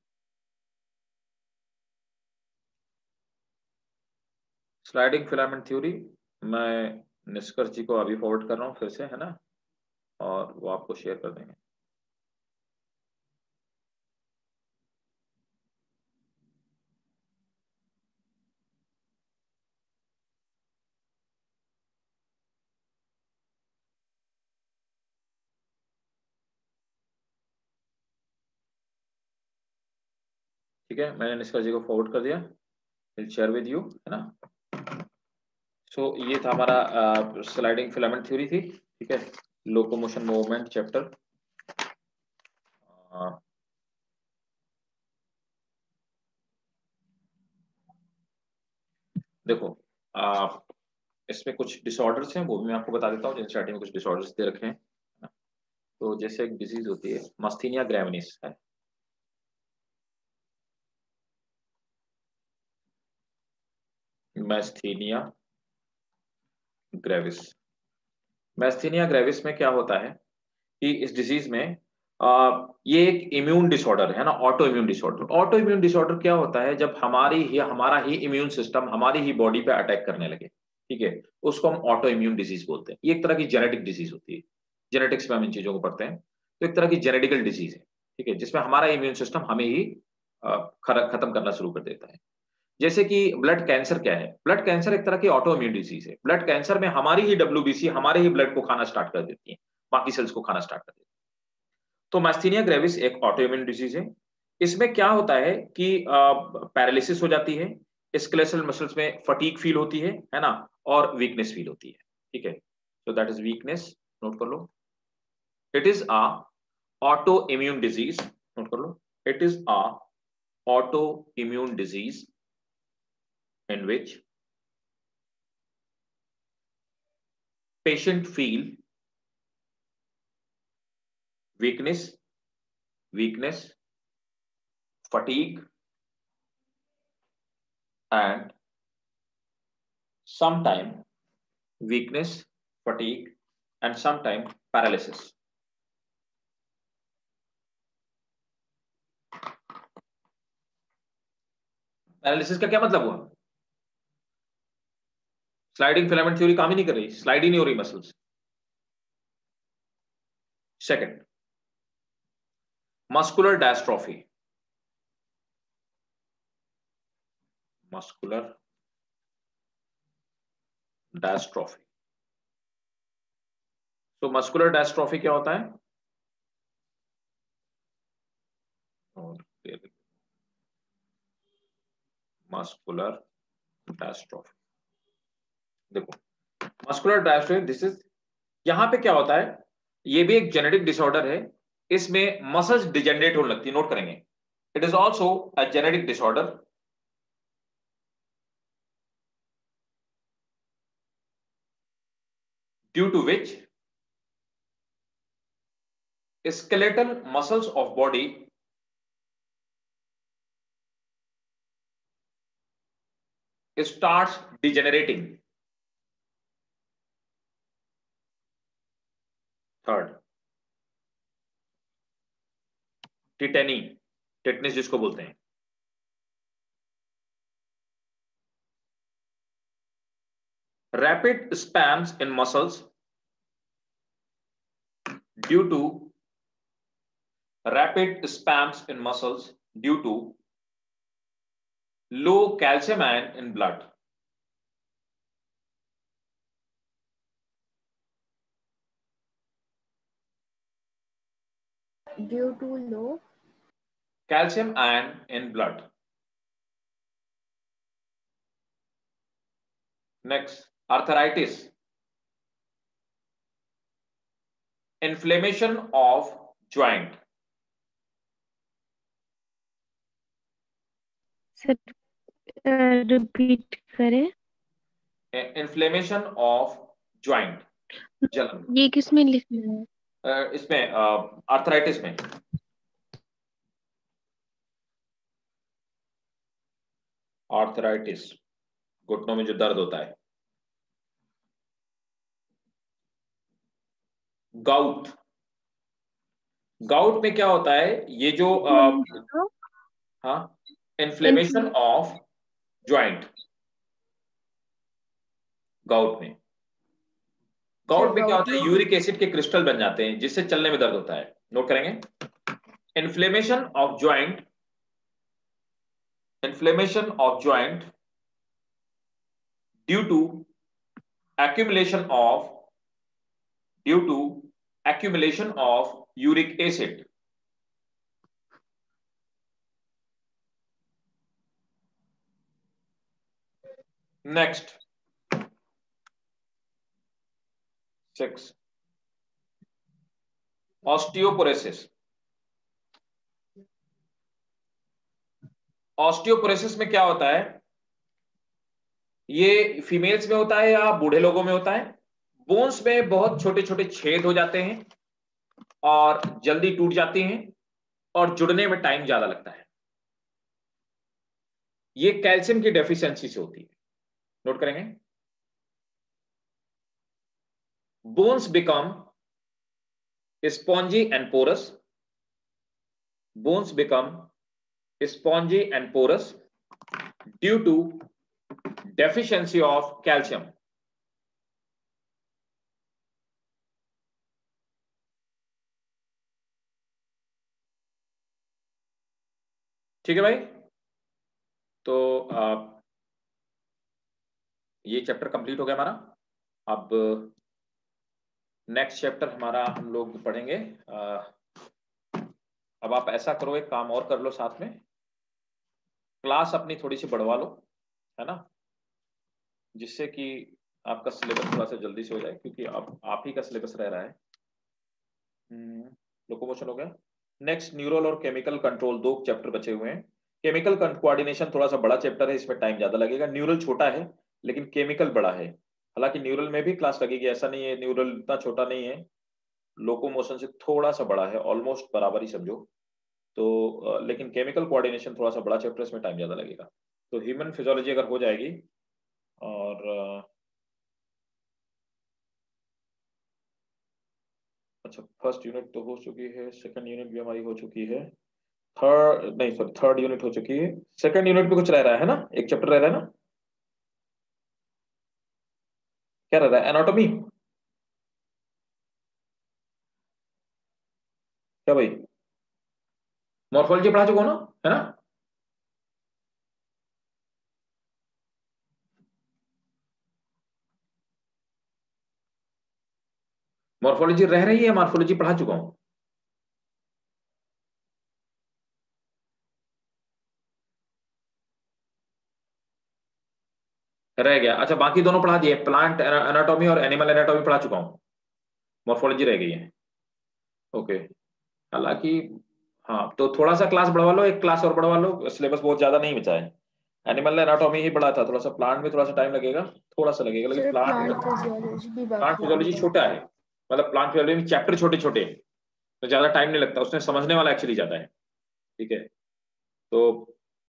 Sliding filament theory मैं निष्कर्ष जी को अभी फॉरवर्ड कर रहा हूँ फिर से, है ना, और वो आपको शेयर कर देंगे। ठीक है, मैंने निष्कर्ष जी को फॉरवर्ड कर दिया, विल शेयर विद यू, है ना। सो ये था हमारा स्लाइडिंग फिलामेंट थ्योरी थी, ठीक है, लोकोमोशन मूवमेंट चैप्टर। देखो इसमें कुछ डिसऑर्डर्स हैं, वो भी मैं आपको बता देता हूँ, जिन स्टार्टिंग में कुछ डिसऑर्डर्स दे रखे हैं। तो जैसे एक डिजीज होती है मस्थीनिया ग्रेविस, है, मैस्थीनिया ग्रेविस। मैस्थीनिया ग्रेविस में क्या होता है कि इस डिजीज में ये एक इम्यून डिसऑर्डर है ना, auto immune disorder. Auto immune disorder क्या होता है, जब हमारा ही इम्यून सिस्टम हमारी ही बॉडी पे अटैक करने लगे, ठीक है, उसको हम ऑटो इम्यून डिजीज बोलते हैं। ये एक तरह की जेनेटिक डिजीज होती है, जेनेटिक्स में हम इन चीजों को पढ़ते हैं। तो एक तरह की जेनेटिकल डिजीज है, ठीक है, जिसमें हमारा इम्यून सिस्टम हमें ही खत्म करना शुरू कर देता है। जैसे कि ब्लड कैंसर क्या है, ब्लड कैंसर एक तरह की ऑटो इम्यून डिजीज है। ब्लड कैंसर में हमारी ही डब्ल्यूबीसी हमारे ही ब्लड को खाना स्टार्ट कर देती है, बाकी सेल्स को खाना स्टार्ट कर देती है। तो मास्थीनिया ग्रेविस एक ऑटो इम्यून डिजीज है। इसमें क्या होता है कि पैरालिसिस हो जाती है, स्केलेटल मसल्स में फटीग फील होती है ना, और वीकनेस फील होती है, ठीक है। So that is weakness, note कर लो। It is a auto immune disease, note कर लो। It is a auto immune disease in which patient feel weakness, fatigue, and sometime weakness, fatigue, and sometime paralysis. Paralysis का क्या मतलब हुआ? Sliding filament theory काम ही नहीं कर रही, स्लाइड ही नहीं हो रही muscles. Second, muscular dystrophy. Muscular dystrophy. तो मस्कुलर डायस्ट्रोफी क्या होता है? मस्कुलर डायस्ट्रोफी, देखो मस्कुलर डायस्ट्रोफी दिस इज, यहां पे क्या होता है, ये भी एक जेनेटिक डिसऑर्डर है। इसमें मसल्स डिजेनरेट होने लगती है, नोट करेंगे। It is also a genetic disorder due to which skeletal muscles of body starts degenerating. Third, tetany, tetanus जिसको बोलते हैं। Rapid spasms in muscles due to rapid spasms in muscles due to low calcium ion in blood. Due to low calcium ion in blood. Next, arthritis, inflammation of joint. Sir repeat करें। Inflammation of joint, जलन। ये किसमें लिखना है? इसमें arthritis में, arthritis घुटनों में जो दर्द होता है। गाउट। गाउट में क्या होता है, ये जो हाँ, इन्फ्लेमेशन ऑफ जॉइंट। गाउट में क्या होता है, यूरिक एसिड के क्रिस्टल बन जाते हैं जिससे चलने में दर्द होता है। नोट करेंगे, inflammation of joint, inflammation of joint due to accumulation of due to accumulation of uric acid। next 6, osteoporosis. Osteoporosis में क्या होता है, ये फीमेल्स में होता है या बूढ़े लोगों में होता है। बोन्स में बहुत छोटे छोटे छेद हो जाते हैं और जल्दी टूट जाती हैं और जुड़ने में टाइम ज्यादा लगता है। ये कैल्शियम की डेफिशिएंसी से होती है। नोट करेंगे, bones become spongy and porous, bones become spongy and porous due to deficiency of calcium. ठीक है भाई, तो ये चैप्टर कंप्लीट हो गया हमारा। अब नेक्स्ट चैप्टर हमारा हम लोग पढ़ेंगे। अब आप ऐसा करो, एक काम और कर लो, साथ में क्लास अपनी थोड़ी सी बढ़वा लो, है ना, जिससे कि आपका सिलेबस थोड़ा सा जल्दी से हो जाए, क्योंकि अब आप ही का सिलेबस रह रहा है। लोकोमोशन हो गया। नेक्स्ट न्यूरल और केमिकल कंट्रोल, 2 चैप्टर बचे हुए हैं। केमिकल कोऑर्डिनेशन थोड़ा सा बड़ा चैप्टर है, इसमें टाइम ज्यादा लगेगा। न्यूरल छोटा है लेकिन केमिकल बड़ा है। हालांकि न्यूरल में भी क्लास लगेगी, ऐसा नहीं है, न्यूरल इतना छोटा नहीं है, लोकोमोशन से थोड़ा सा बड़ा है, ऑलमोस्ट बराबर ही समझो। तो लेकिन केमिकल कोऑर्डिनेशन थोड़ा सा बड़ा चैप्टर, इसमें टाइम ज्यादा लगेगा। तो ह्यूमन फिजियोलॉजी अगर हो जाएगी, और अच्छा, फर्स्ट यूनिट तो हो चुकी है, सेकंड यूनिट भी हमारी हो चुकी है, थर्ड यूनिट हो चुकी है। सेकंड यूनिट में कुछ रह रहा है ना, एक चैप्टर रह रहा है ना, क्या रह रहा है, एनाटॉमी। क्या भाई, मॉर्फोलॉजी पढ़ा चुका हो ना, है ना। मॉर्फोलॉजी रह रही है, मॉर्फोलॉजी पढ़ा चुका हूं। रह गया, अच्छा, बाकी दोनों पढ़ा दिए, प्लांट एनाटॉमी और एनिमल एनाटॉमी पढ़ा चुका हूं, मॉर्फोलॉजी रह गई है। ओके, हालांकि हाँ, तो थोड़ा सा क्लास बढ़वा लो, एक क्लास और बढ़वा लो, सिलेबस बहुत ज्यादा नहीं बचा है। एनिमल एनाटॉमी ही बड़ा था, थोड़ा सा प्लांट में थोड़ा सा टाइम लगेगा, थोड़ा सा लगेगा, लेकिन प्लांट फिजियोलॉजी छोटा है, मतलब प्लांट फिजियोलॉजी में चैप्टर छोटे छोटे हैं, तो ज्यादा टाइम नहीं लगता, उसमें समझने वाला एक्चुअली ज्यादा है। ठीक है, तो